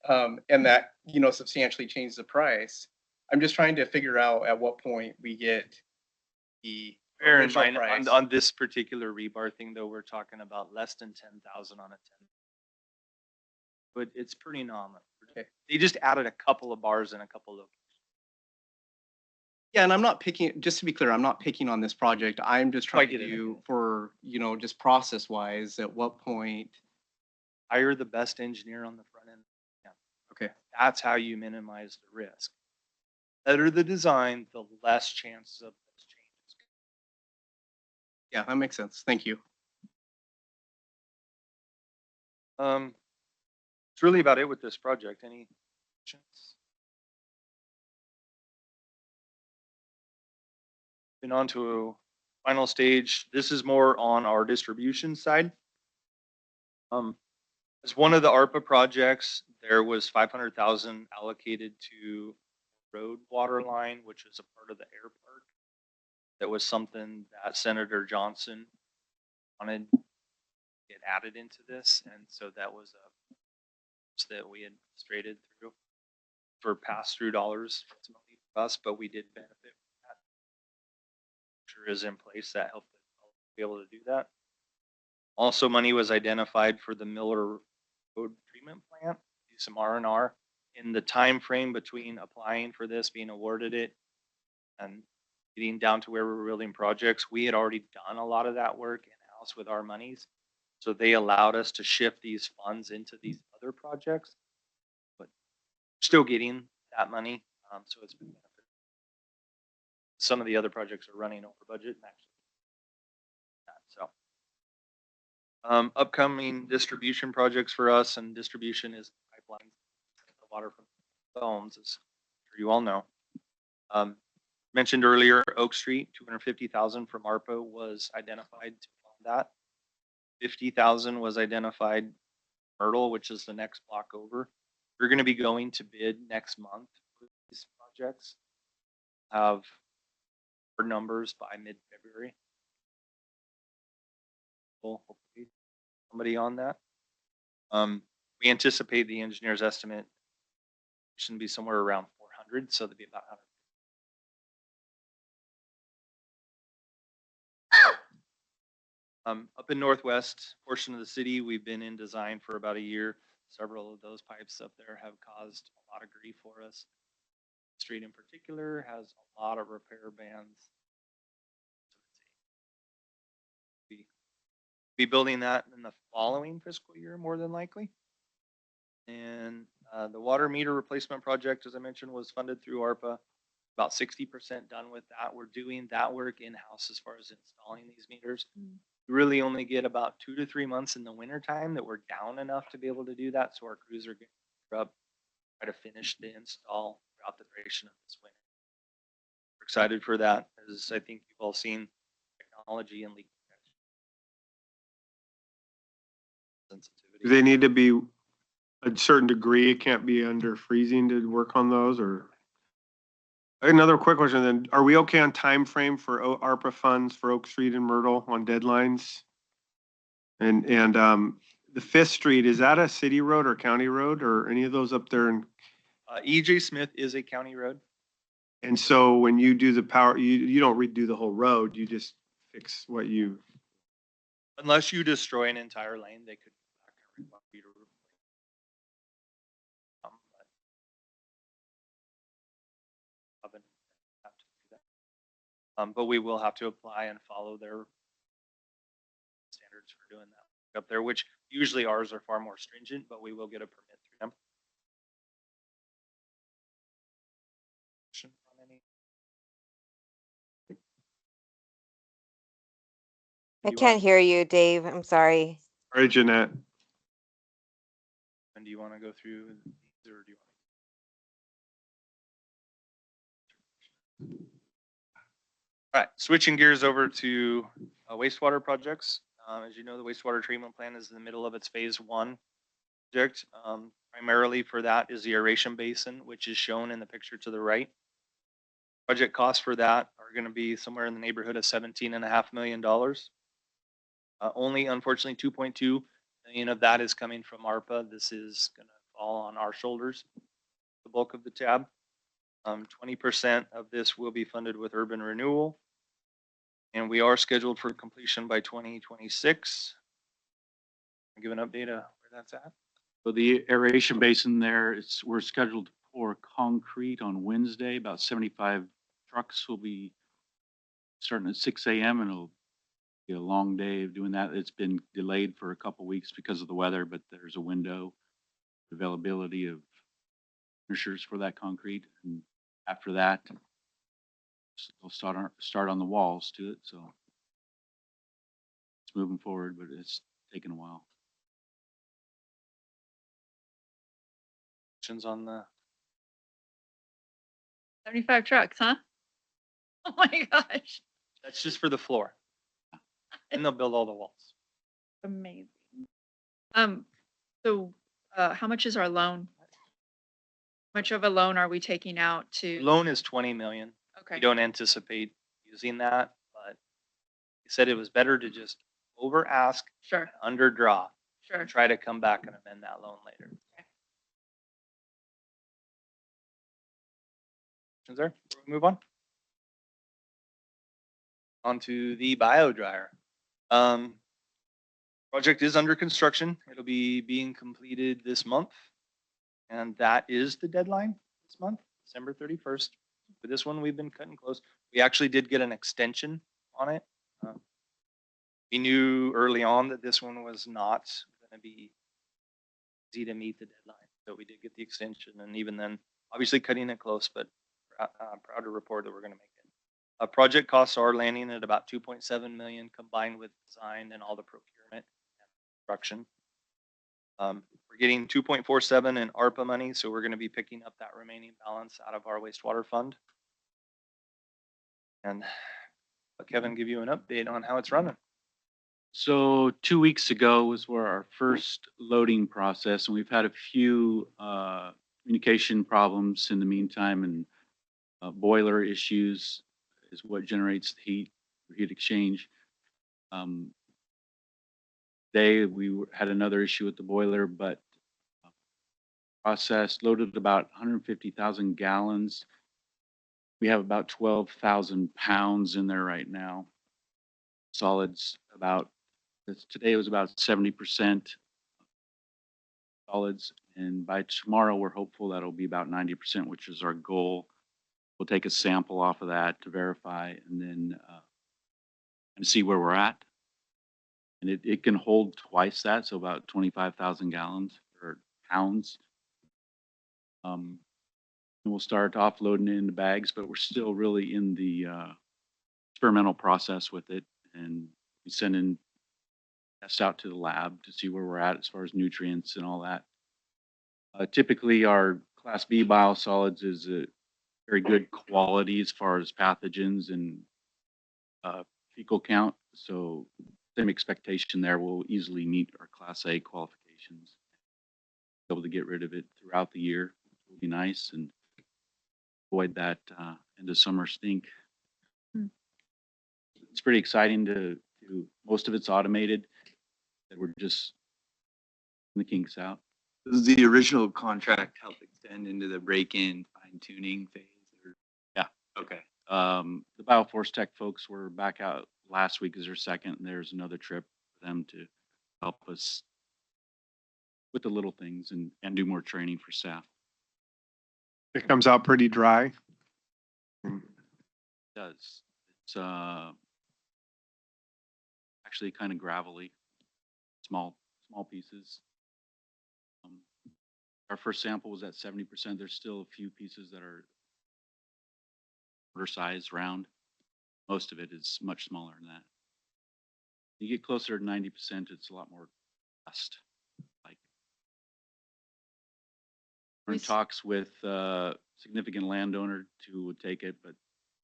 And that, you know, substantially changes the price. I'm just trying to figure out at what point we get the Bear in original mind, price. on this particular rebar thing, though, we're talking about less than 10,000 on a 10. But it's pretty nominal. Okay. They just added a couple of bars and a couple of. Yeah, and I'm not picking, just to be clear, I'm not picking on this project. I'm just trying to get it, I get do it. for, you know, just process wise, at what point. Hire the best engineer on the front end. Yeah. Okay. That's how you minimize the risk. Better the design, the less chances of those changes. Yeah, that makes sense. Thank you. It's really about it with this project. Any questions? Been on to a final stage. This is more on our distribution side. As one of the ARPA projects, there was 500,000 allocated to road water line, which is a part of the airport. That was something that Senator Johnson wanted to get added into this, and so that was a that we administrated through for pass-through dollars ultimately for us, but we did benefit from that. Sure is in place that helped us be able to do that. Also, money was identified for the Miller Road Treatment Plant, do some R&R. In the time frame between applying for this, being awarded it, and getting down to where we were building projects, we had already done a lot of that work in-house with our monies. So they allowed us to shift these funds into these other projects, but still getting that money. So it's been beneficial. Some of the other projects are running over budget and actually. So upcoming distribution projects for us, and distribution is pipelines, the water from phones, as I'm sure you all know. Mentioned earlier, Oak Street, 250,000 from ARPA was identified to fund that. 50,000 was identified Myrtle, which is the next block over. We're going to be going to bid next month for these projects. Have our numbers by mid-February. Hopefully somebody on that. We anticipate the engineer's estimate should be somewhere around 400, so there'd be about 100. Up in northwest portion of the city, we've been in design for about a year. Several of those pipes up there have caused a lot of grief for us. Street in particular has a lot of repair bans. Be building that in the following fiscal year, more than likely. And the water meter replacement project, as I mentioned, was funded through ARPA. About 60% done with that. We're doing that work in-house as far as installing these meters. We really only get about 2 to 3 months in the winter time that we're down enough to be able to do that. So our crews are getting up, try to finish the install throughout the duration of this winter. We're excited for that, as I think you've all seen technology and leak detection. Sensitivity. Do they need to be a certain degree? It can't be under freezing to work on those, or? Another quick question then, are we okay on time frame for ARPA funds for Oak Street and Myrtle on deadlines? And the Fifth Street, is that a city road or county road or any of those up there? EJ Smith is a county road. And so when you do the power, you don't redo the whole road, you just fix what you, Unless you destroy an entire lane, they could come back and require you to replace. Have to do that. But we will have to apply and follow their standards for doing that up there, which usually ours are far more stringent, but we will get a permit through them. Question on any? I You can't want- hear you, Dave. I'm sorry. all right, Jeanette. And do you want to go through these or do you want? All right, switching gears over to wastewater projects. As you know, the wastewater treatment plant is in the middle of its phase 1 project. Primarily for that is the aeration basin, which is shown in the picture to the right. Project costs for that are going to be somewhere in the neighborhood of $17.5 million. Only unfortunately 2.2 million of that is coming from ARPA. This is going to fall on our shoulders, the bulk of the tab. 20% of this will be funded with urban renewal. And we are scheduled for completion by 2026. I'll give an update of where that's at. So the aeration basin there, we're scheduled to pour concrete on Wednesday. About 75 trucks will be starting at 6 a.m. and it'll be a long day of doing that. It's been delayed for a couple weeks because of the weather, but there's a window availability of finishers for that concrete. And after that, they'll start on the walls to it. So it's moving forward, but it's taken a while. Questions on the 75 trucks, huh? Oh my gosh, that's just for the floor. And they'll build all the walls. amazing. So, how much is our loan? How much of a loan are we taking out to? Loan is 20 million. We Okay, don't anticipate using that, but he said it was better to just over ask, sure, under draw, sure. and try to come back and amend that loan later. Questions there? Before we move on. On to the bio dryer. Project is under construction. It'll be being completed this month. And that is the deadline this month, December 31st. For this one, we've been cutting close. We actually did get an extension on it. We knew early on that this one was not going to be easy to meet the deadline. So we did get the extension, and even then, obviously cutting it close, but proud to report that we're going to make it. Project costs are landing at about 2.7 million combined with design and all the procurement and construction. We're getting 2.47 in ARPA money, so we're going to be picking up that remaining balance out of our wastewater fund. And let Kevin give you an update on how it's running. So 2 weeks ago was where our first loading process, and we've had a few communication problems in the meantime, and boiler issues is what generates the heat exchange. Today we had another issue with the boiler, but process loaded about 150,000 gallons. We have about 12,000 pounds in there right now. Solids today was about 70% solids, and by tomorrow we're hopeful that'll be about 90%, which is our goal. We'll take a sample off of that to verify and then, and see where we're at. And it can hold twice that, so about 25,000 gallons or pounds. And we'll start offloading it into bags, but we're still really in the experimental process with it. And we send in tests out to the lab to see where we're at as far as nutrients and all that. Typically, our Class B biosolids is a very good quality as far as pathogens and fecal count. So same expectation there. We'll easily meet our Class A qualifications. Be able to get rid of it throughout the year will be nice and avoid that end of summer stink. Hmm. It's pretty exciting to most of it's automated. That we're just the kinks out. Does the original contract help extend into the break-in fine tuning phase? Or? Yeah. Okay. The Bioforce Tech folks were back out last week as their second, and there's another trip for them to help us with the little things and do more training for staff. It comes out pretty dry. It does. It's actually kind of gravelly, small pieces. Our first sample was at 70%. There's still a few pieces that are quarter size round. Most of it is much smaller than that. You get closer to 90%, it's a lot more dust. Like we're in We s- talks with a significant landowner to take it, but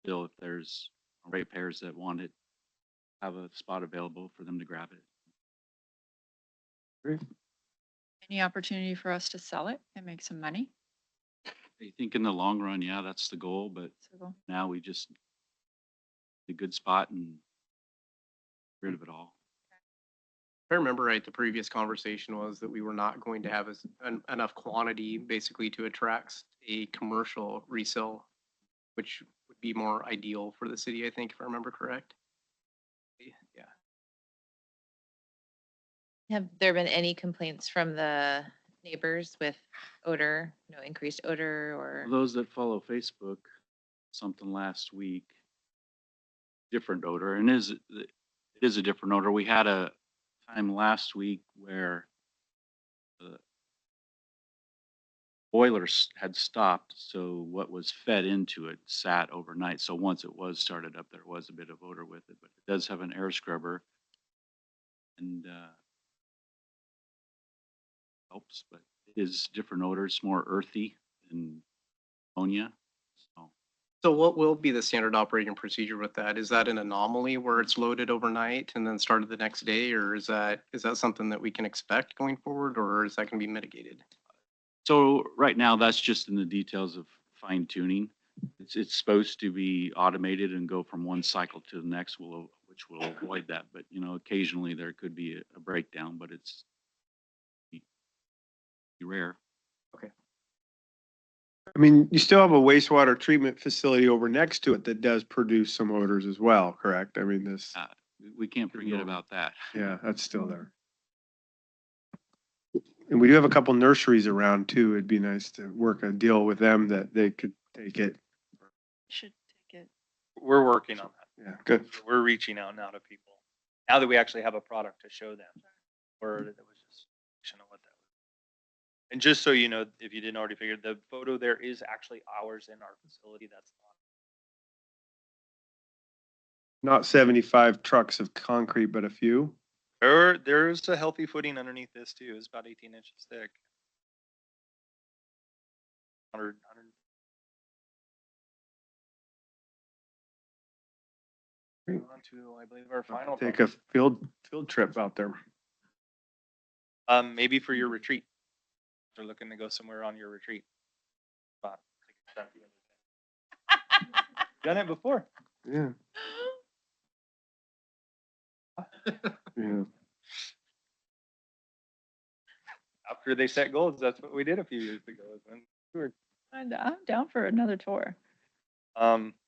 still, if there's ratepayers that want it, have a spot available for them to grab it. Any opportunity for us to sell it and make some money? I think in the long run, yeah, that's the goal, but So, now we just a good spot and get rid of it all. If I remember right, the previous conversation was that we were not going to have enough quantity basically to attract a commercial resale, which would be more ideal for the city, I think, if I remember correct. Yeah. Have there been any complaints from the neighbors with odor, increased odor or? Those that follow Facebook, something last week, different odor, and it is a different odor. We had a time last week where the boilers had stopped, so what was fed into it sat overnight. So once it was started up, there was a bit of odor with it, but it does have an air scrubber and helps, but it is different odors, more earthy than ammonia. So what will be the standard operating procedure with that? Is that an anomaly where it's loaded overnight and then started the next day? Or is that something that we can expect going forward, or is that going to be mitigated? So right now, that's just in the details of fine tuning. It's supposed to be automated and go from one cycle to the next, which will avoid that. But occasionally there could be a breakdown, but it's rare. I mean, you still have a wastewater treatment facility over next to it that does produce some odors as well, correct? I mean, this, We can't forget about that. yeah, that's still there. And we do have a couple nurseries around too. It'd be nice to work a deal with them that they could take it. should take it. We're working on that. Yeah, good. We're reaching out now to people. Now that we actually have a product to show them. Or it was just, I don't know what that was. And just so you know, if you didn't already figure, the photo there is actually ours in our facility. That's Not 75 trucks of concrete, but a few. there's a healthy footing underneath this too. It's about 18 inches thick. 100. On to, I believe, our final. Take a field trip out there. Maybe for your retreat. If you're looking to go somewhere on your retreat. Spot. Done it before. Yeah. Yeah. After they set goals, that's what we did a few years ago. I'm down for another tour.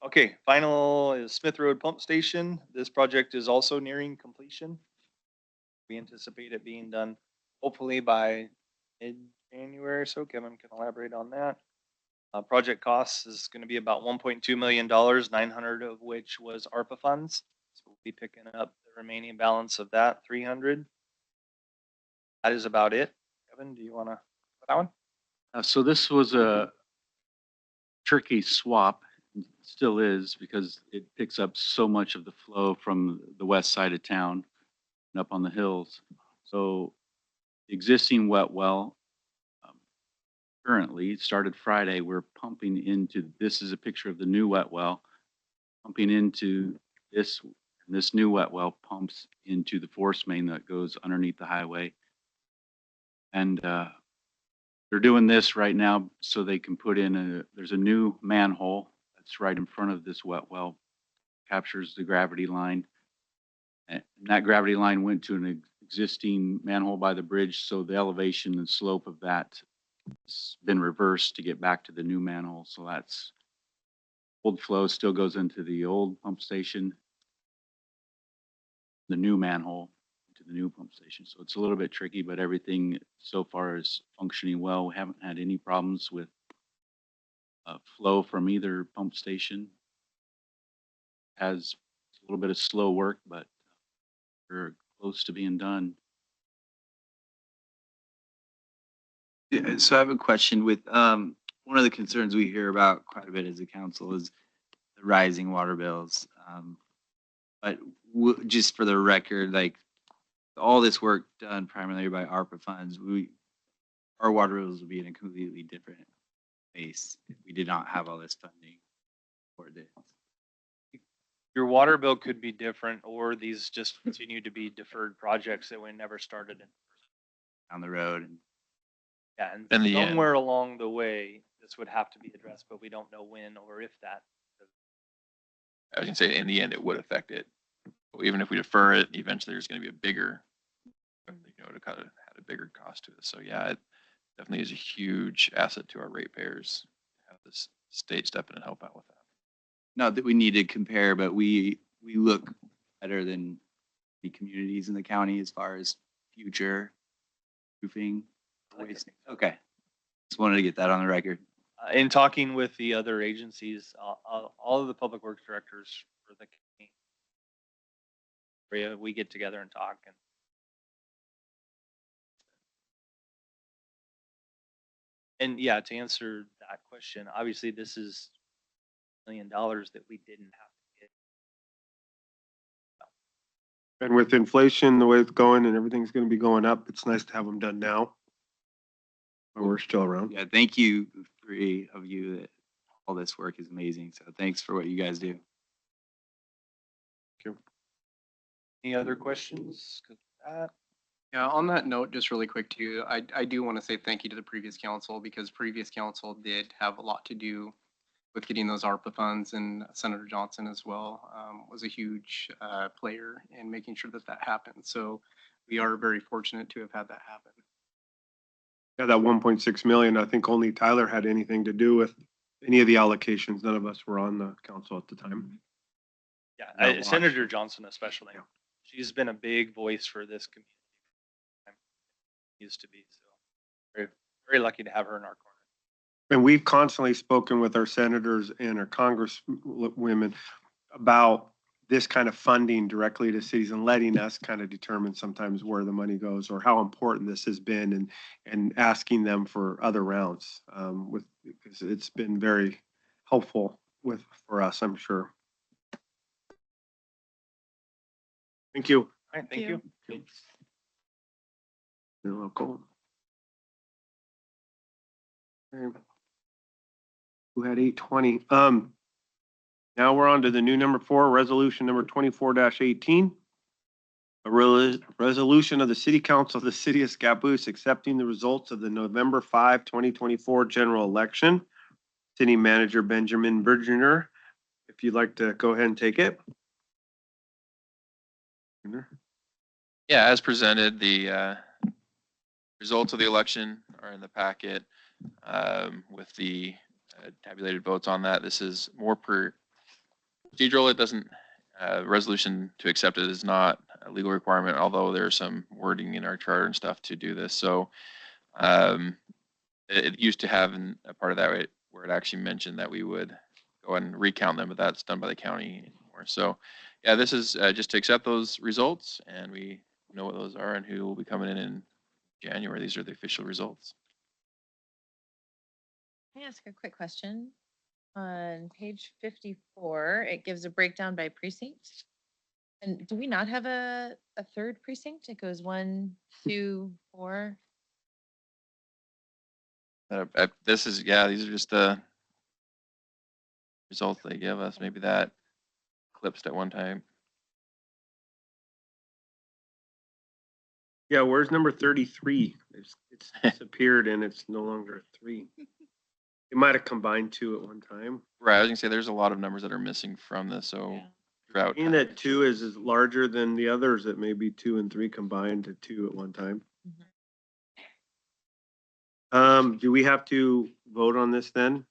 Okay, final is Smith Road Pump Station. This project is also nearing completion. We anticipate it being done hopefully by mid-January or so. Kevin can elaborate on that. Project costs is going to be about $1.2 million, 900 of which was ARPA funds. So we'll be picking up the remaining balance of that, 300. That is about it. Kevin, do you want to put that one? So this was a tricky swap, still is, because it picks up so much of the flow from the west side of town and up on the hills. So the existing wet well, currently, it started Friday, we're pumping into, this is a picture of the new wet well, pumping into this, and this new wet well pumps into the force main that goes underneath the highway. And they're doing this right now so they can put in there's a new manhole that's right in front of this wet well, captures the gravity line. And that gravity line went to an existing manhole by the bridge, so the elevation and slope of that has been reversed to get back to the new manhole. So that's old flow still goes into the old pump station, the new manhole to the new pump station. So it's a little bit tricky, but everything so far is functioning well. We haven't had any problems with flow from either pump station. Has a little bit of slow work, but we're close to being done. Yeah, so I have a question with, one of the concerns we hear about quite a bit as a council is the rising water bills. But just for the record, like all this work done primarily by ARPA funds, our water bills would be in a completely different place if we did not have all this funding for this. Your water bill could be different, or these just continue to be deferred projects that we never started in. Down the road, and Yeah, and In the end. somewhere along the way, this would have to be addressed, but we don't know when or if that. I was gonna say, in the end, it would affect it. Even if we defer it, eventually there's gonna be a bigger, to kind of had a bigger cost to it. So yeah, it definitely is a huge asset to our ratepayers to have this state step in and help out with that. not that we need to compare, but we look better than the communities in the county as far as future proofing. waste. Okay. Just wanted to get that on the record. In talking with the other agencies, all of the public works directors for the county area, we get together and talk. And yeah, to answer that question, obviously this is $1 million that we didn't have to get. And with inflation, the way it's going and everything's gonna be going up, it's nice to have them done now. When we're still around. Yeah, thank you, the three of you, that all this work is amazing. So thanks for what you guys do. Any other questions? 'Cause that- Yeah, on that note, just really quick too, I do want to say thank you to the previous council because previous council did have a lot to do with getting those ARPA funds, and Senator Johnson as well was a huge player in making sure that that happened. So we are very fortunate to have had that happen. Yeah, that 1.6 million, I think only Tyler had anything to do with any of the allocations. None of us were on the council at the time. Yeah, Not watched. Senator Johnson especially. Yeah. She's been a big voice for this community. Used to be, so very, very lucky to have her in our corner. And we've constantly spoken with our senators and our congresswomen about this kind of funding directly to cities and letting us kind of determine sometimes where the money goes or how important this has been, and asking them for other rounds because it's been very helpful for us, I'm sure. Thank you. All right, thank you. You're welcome. Okay. Who had 820? Now we're on to the new number 4, resolution number 24-18. A resolution of the City Council of the City of Scappoose accepting the results of the November 5, 2024 general election. City Manager Benjamin Bergener, if you'd like to go ahead and take it. Yeah, as presented, the results of the election are in the packet with the tabulated votes on that. This is more procedural. It doesn't, resolution to accept it is not a legal requirement, although there's some wording in our charter and stuff to do this. So it used to have a part of that where it actually mentioned that we would go ahead and recount them, but that's done by the county anymore. So, yeah, this is just to accept those results, and we know what those are and who will be coming in January. These are the official results. Can I ask a quick question? On page 54, it gives a breakdown by precinct. And do we not have a third precinct? It goes 1, 2, 4. This is, yeah, these are just the results they give us. Maybe that clipped at one time. Yeah, where's number 33? It's disappeared and it's no longer a 3. It might have combined 2 at one time. Right, I was gonna say there's a lot of numbers that are missing from this, so throughout. Being that 2 is larger than the others, it may be 2 and 3 combined to 2 at one time. Do we have to vote on this then?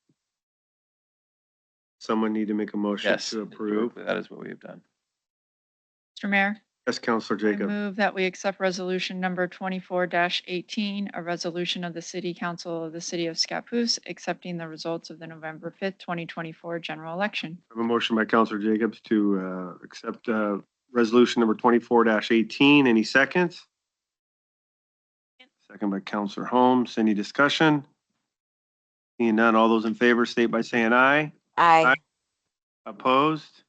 Someone need to make a motion Yes, to approve. that is what we have done. Mr. Mayor, Yes, Counselor I Jacob. move that we accept resolution number 24-18, a resolution of the City Council of the City of Scappoose accepting the results of the November 5th, 2024 general election. I have a motion by Counselor Jacobs to accept resolution number 24-18. Any seconds? Second by Counselor Holmes. Any discussion? Seeing none, all those in favor state by saying aye. Aye. Opposed?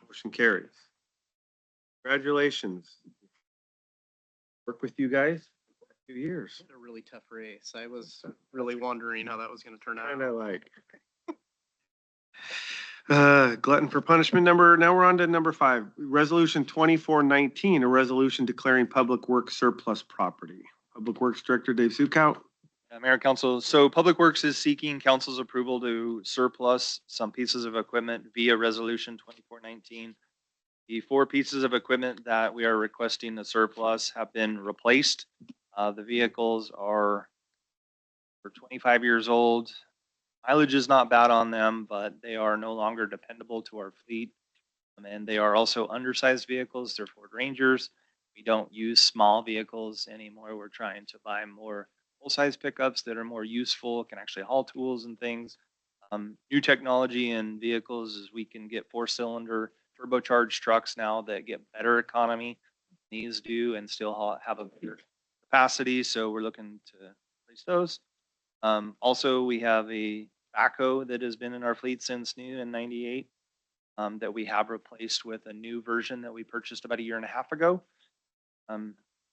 Motion carries. Congratulations. Work with you guys for 2 years. A really tough race. I was really wondering how that was gonna turn out. Kind of like. Glutton for punishment now we're on to number 5, resolution 24-19, a resolution declaring public works surplus property. Public Works Director Dave Sukow. Mayor and Council, so Public Works is seeking council's approval to surplus some pieces of equipment via resolution 2419. The 4 pieces of equipment that we are requesting the surplus have been replaced. The vehicles are 25 years old. Mileage is not bad on them, but they are no longer dependable to our fleet. And they are also undersized vehicles. They're Ford Rangers. We don't use small vehicles anymore. We're trying to buy more full-size pickups that are more useful, can actually haul tools and things. New technology in vehicles is we can get 4-cylinder turbocharged trucks now that get better economy than these do and still have a bigger capacity. So we're looking to replace those. Also, we have a backhoe that has been in our fleet since new in '98 that we have replaced with a new version that we purchased about 1.5 years ago.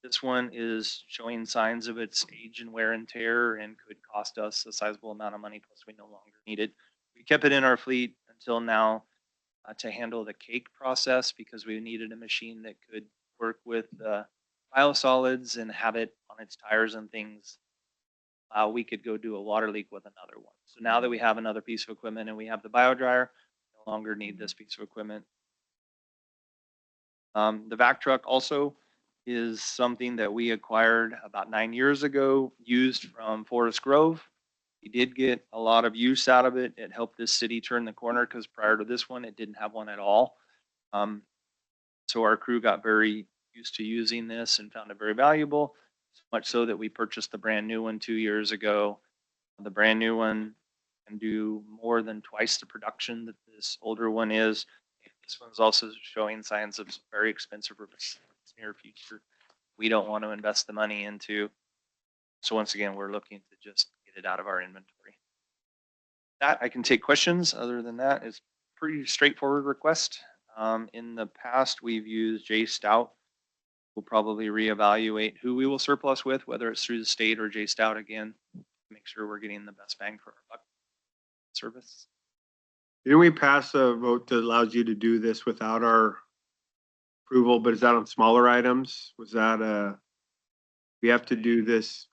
This one is showing signs of its age and wear and tear and could cost us a sizable amount of money, plus we no longer need it. We kept it in our fleet until now to handle the cake process because we needed a machine that could work with biosolids and have it on its tires and things. We could go do a water leak with another one. So now that we have another piece of equipment and we have the bio dryer, no longer need this piece of equipment. The vac truck also is something that we acquired about 9 years ago, used from Forest Grove. We did get a lot of use out of it. It helped this city turn the corner because prior to this one, it didn't have one at all. So our crew got very used to using this and found it very valuable, so much so that we purchased the brand new one 2 years ago. The brand new one can do more than twice the production that this older one is. This one's also showing signs of very expensive replacement in the near future. We don't want to invest the money into. So once again, we're looking to just get it out of our inventory. That I can take questions. Other than that, it's pretty straightforward request. In the past, we've used J Stout. We'll probably reevaluate who we will surplus with, whether it's through the state or J Stout again, make sure we're getting the best bang for our buck service. Didn't we pass a vote that allows you to do this without our approval, but is that on smaller items? Was that we have to do this?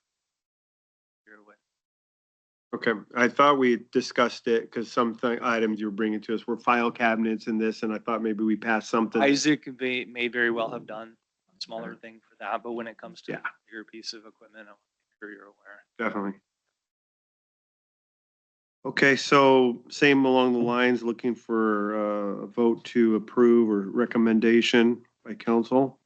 Okay, I thought we discussed it because some items you were bringing to us were file cabinets and this, and I thought maybe we passed something. Isaac may very well have done a smaller thing for that, but when it comes to a bigger piece of equipment, I'm sure you're aware. Definitely. Okay, so same along the lines, looking for a vote to approve or recommendation by council.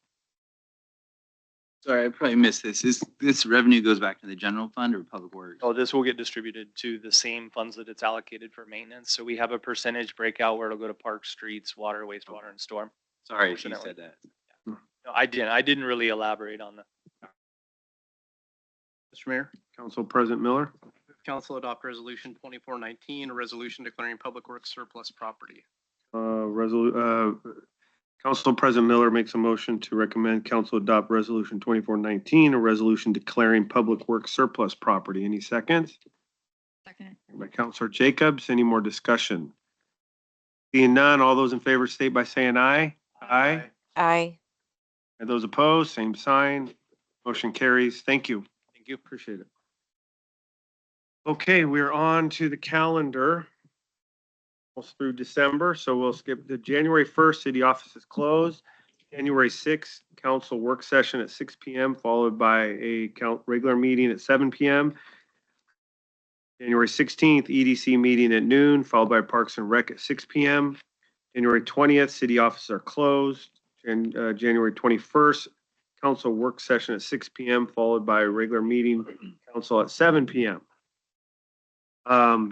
Sorry, I probably missed this. This revenue goes back to the general fund or public works? Oh, this will get distributed to the same funds that it's allocated for maintenance. So we have a percentage breakout where it'll go to parks, streets, water, wastewater, and storm. Sorry if you Fortunately. said that. No, I didn't really elaborate on that. Mr. Mayor, Council President Miller. council adopt resolution 2419, a resolution declaring public works surplus property. Council President Miller makes a motion to recommend council adopt resolution 2419, a resolution declaring public works surplus property. Any seconds? Second. By Councilor Jacobs. Any more discussion? Seeing none, all those in favor state by saying aye. Aye. Aye. And those opposed, same sign. Motion carries. Thank you. Thank you. Appreciate it. Okay, we're on to the calendar. Almost through December, so we'll skip the January 1st, city office is closed. January 6th, council work session at 6 p.m., followed by a regular meeting at 7 p.m. January 16th, EDC meeting at noon, followed by Parks and Rec at 6 p.m. January 20th, city offices are closed. January 21st, council work session at 6 p.m., followed by a regular meeting, council at 7 p.m.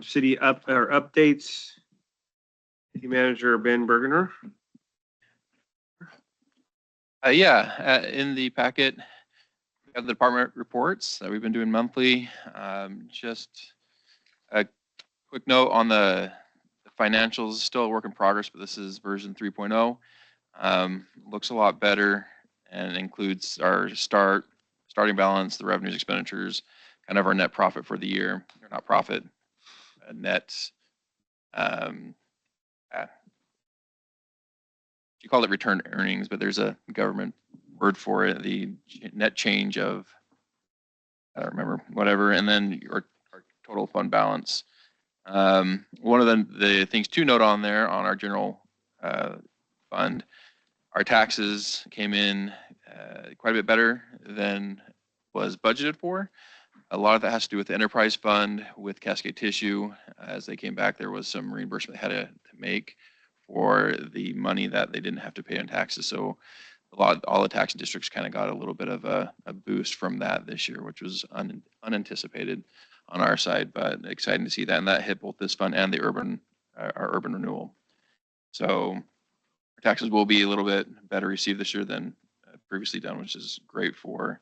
City updates. City Manager Ben Bergener. In the packet, we have the department reports that we've been doing monthly. Just a quick note on the financials, still a work in progress, but this is version 3.0. Looks a lot better and includes our starting balance, the revenues, expenditures, kind of our net profit for the year, or not profit, net. You call it return earnings, but there's a government word for it, the net change of, I don't remember, whatever, and then our total fund balance. One of the things to note on there on our general fund, our taxes came in quite a bit better than was budgeted for. A lot of that has to do with the enterprise fund with Cascade Tissue. As they came back, there was some reimbursement they had to make for the money that they didn't have to pay in taxes. So all the tax districts kind of got a little bit of a boost from that this year, which was unanticipated on our side, but exciting to see that. And that hit both this fund and the our urban renewal. So our taxes will be a little bit better received this year than previously done, which is great for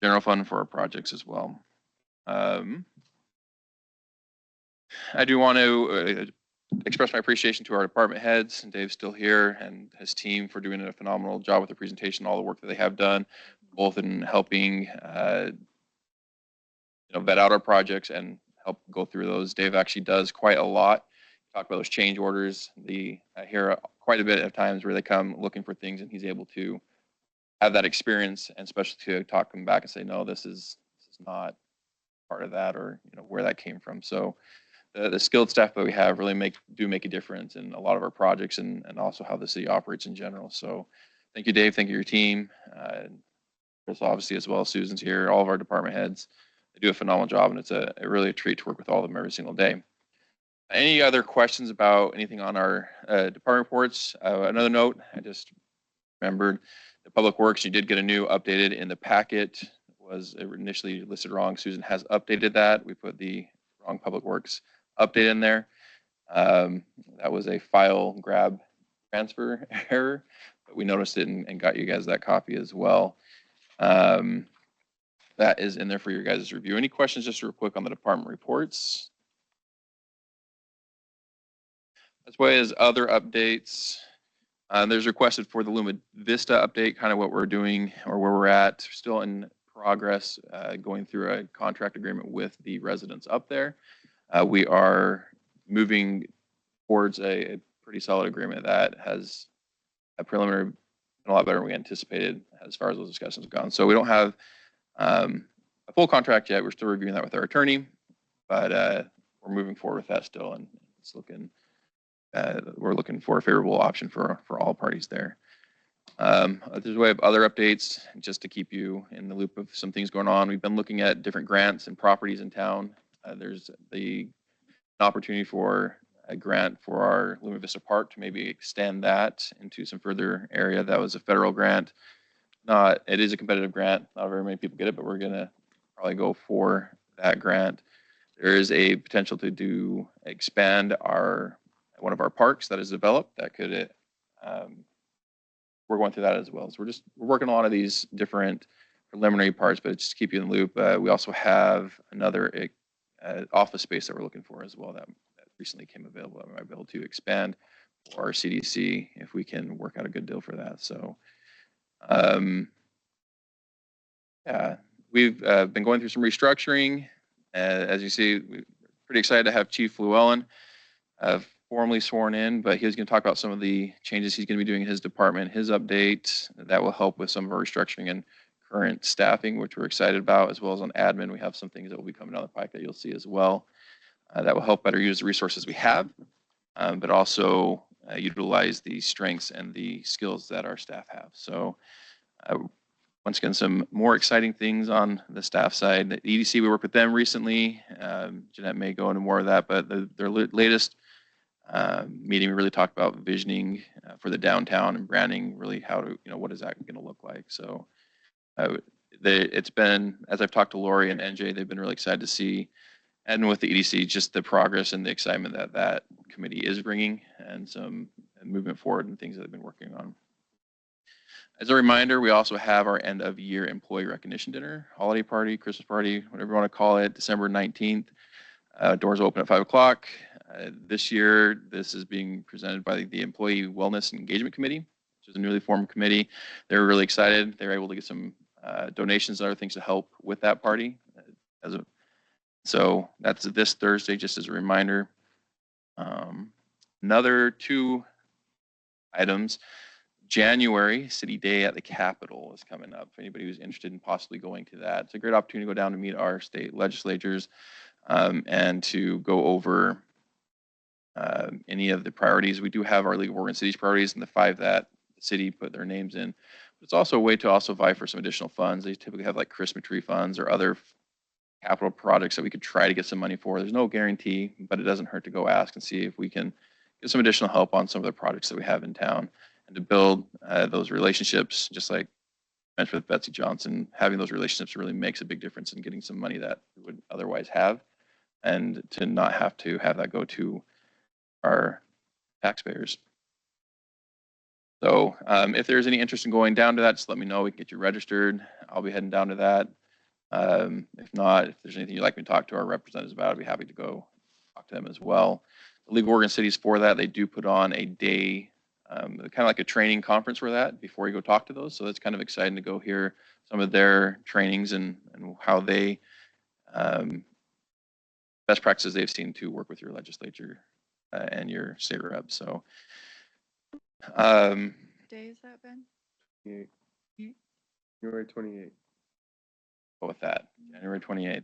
general fund for our projects as well. I do want to express my appreciation to our department heads, and Dave's still here, and his team for doing a phenomenal job with the presentation, all the work that they have done, both in helping vet out our projects and help go through those. Dave actually does quite a lot. Talk about those change orders. I hear quite a bit of times where they come looking for things, and he's able to have that experience, and especially to talk them back and say, no, this is not part of that, or where that came from. So the skilled staff that we have really make a difference in a lot of our projects, and also how the city operates in general. So thank you, Dave. Thank you, your team. Chris, obviously, as well. Susan's here, all of our department heads. They do a phenomenal job, and it's really a treat to work with all of them every single day. Any other questions about anything on our department reports? Another note, I just remembered, the Public Works, you did get a new updated in the packet. Was initially listed wrong. Susan has updated that. We put the wrong Public Works update in there. That was a file grab transfer error, but we noticed it and got you guys that copy as well. That is in there for your guys' review. Any questions just real quick on the department reports? As well as other updates. There's requested for the Luma Vista update, kind of what we're doing or where we're at. Still in progress, going through a contract agreement with the residents up there. We are moving towards a pretty solid agreement that has a preliminary been a lot better than we anticipated as far as those discussions have gone. So we don't have a full contract yet. We're still reviewing that with our attorney, but we're moving forward with that still, and it's looking. We're looking for a favorable option for all parties there. There's a way of other updates just to keep you in the loop of some things going on. We've been looking at different grants and properties in town. There's an opportunity for a grant for our Luma Vista Park to maybe extend that into some further area. That was a federal grant. not, it is a competitive grant. Not very many people get it, but we're gonna probably go for that grant. There is a potential to expand one of our parks that is developed that could, we're going through that as well. So we're working on a lot of these different preliminary parts, but just to keep you in the loop, we also have another office space that we're looking for as well that recently came available. I might be able to expand for our CDC if we can work out a good deal for that. So, yeah, we've been going through some restructuring. As you see, we're pretty excited to have Chief Llewellyn formally sworn in, but he was going to talk about some of the changes he's going to be doing in his department, his update that will help with some of our restructuring and current staffing, which we're excited about, as well as on admin. We have some things that will be coming down the pike that you'll see as well that will help better use the resources we have, but also utilize the strengths and the skills that our staff have. So once again, some more exciting things on the staff side. The EDC, we worked with them recently. Jeanette may go into more of that, but their latest meeting, we really talked about visioning for the downtown and branding, really how to, what is that going to look like? So it's been, as I've talked to Lori and NJ, they've been really excited to see, and with the EDC, just the progress and the excitement that committee is bringing and some movement forward and things that they've been working on. As a reminder, we also have our end of year employee recognition dinner, holiday party, Christmas party, whatever you want to call it, December 19th. Doors open at 5 o'clock. This year, this is being presented by the Employee Wellness and Engagement Committee, which is a newly formed committee. They're really excited. They were able to get some donations and other things to help with that party. So that's this Thursday, just as a reminder. Another 2 items. January City Day at the Capitol is coming up. If anybody who's interested in possibly going to that, it's a great opportunity to go down to meet our state legislators and to go over any of the priorities. We do have our League of Oregon Cities priorities and the 5 that the city put their names in. It's also a way to also vie for some additional funds. They typically have like Christmas tree funds or other capital projects that we could try to get some money for. There's no guarantee, but it doesn't hurt to go ask and see if we can get some additional help on some of the projects that we have in town. And to build those relationships, just like I mentioned with Betsy Johnson, having those relationships really makes a big difference in getting some money that we would otherwise have, and to not have to have that go to our taxpayers. So if there's any interest in going down to that, just let me know. We can get you registered. I'll be heading down to that. If not, if there's anything you'd like me to talk to our representatives about, I'd be happy to go talk to them as well. The League of Oregon Cities, for that, they do put on a day, kind of like a training conference for that before you go talk to those. So it's kind of exciting to go hear some of their trainings and how they, best practices they've seen to work with your legislature and your state rep. So, Day is that, Ben? January 28th. go with that, January 28th.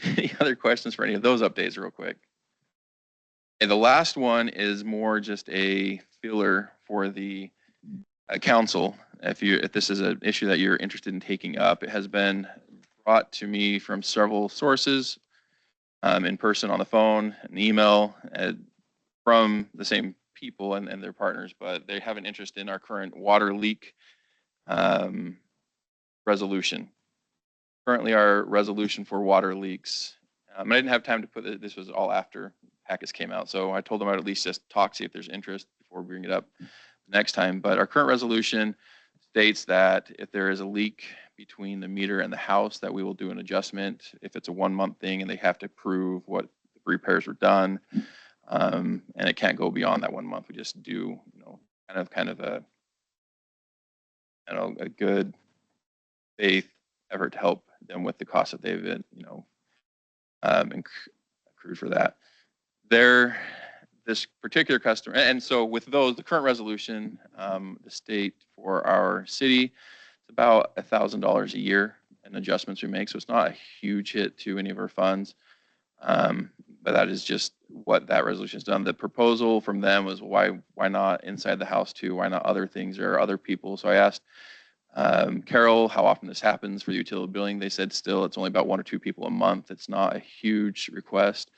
Any other questions for any of those updates real quick? And the last one is more just a filler for the council. If this is an issue that you're interested in taking up, it has been brought to me from several sources, in person, on the phone, an email, from the same people and their partners, but they have an interest in our current water leak resolution. Currently, our resolution for water leaks, I didn't have time to put this was all after packets came out, so I told them I'd at least just talk, see if there's interest before we bring it up next time. But our current resolution states that if there is a leak between the meter and the house, that we will do an adjustment. If it's a 1-month thing and they have to prove what the repairs were done, and it can't go beyond that 1 month, we just do, kind of a, a good faith effort to help them with the cost that they've been, accrued for that. This particular customer, and so with those, the current resolution, the state for our city, it's about $1,000 a year in adjustments we make. So it's not a huge hit to any of our funds. But that is just what that resolution has done. The proposal from them was why not inside the house too? Why not other things or other people? So I asked Carol how often this happens for the utility billing. They said still it's only about 1 or 2 people a month. It's not a huge request.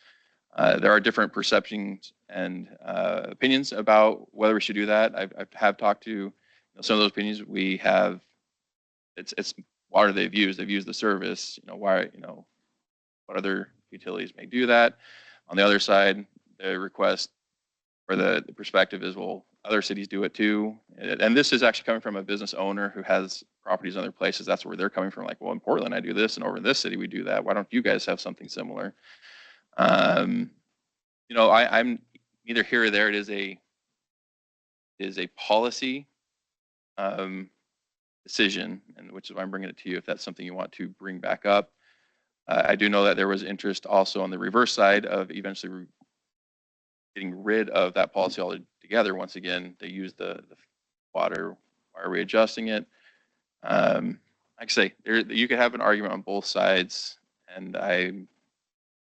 There are different perceptions and opinions about whether we should do that. I have talked to some of those opinions we have, it's water they've used the service, why, what other utilities may do that. On the other side, the request or the perspective is, well, other cities do it too. And this is actually coming from a business owner who has properties in other places. That's where they're coming from. Like, well, in Portland, I do this, and over in this city, we do that. Why don't you guys have something similar? I'm neither here or there. It is a policy decision, and which is why I'm bringing it to you if that's something you want to bring back up. I do know that there was interest also on the reverse side of eventually getting rid of that policy altogether. Once again, they use the water. Why are we adjusting it? Like I say, you could have an argument on both sides, and I'm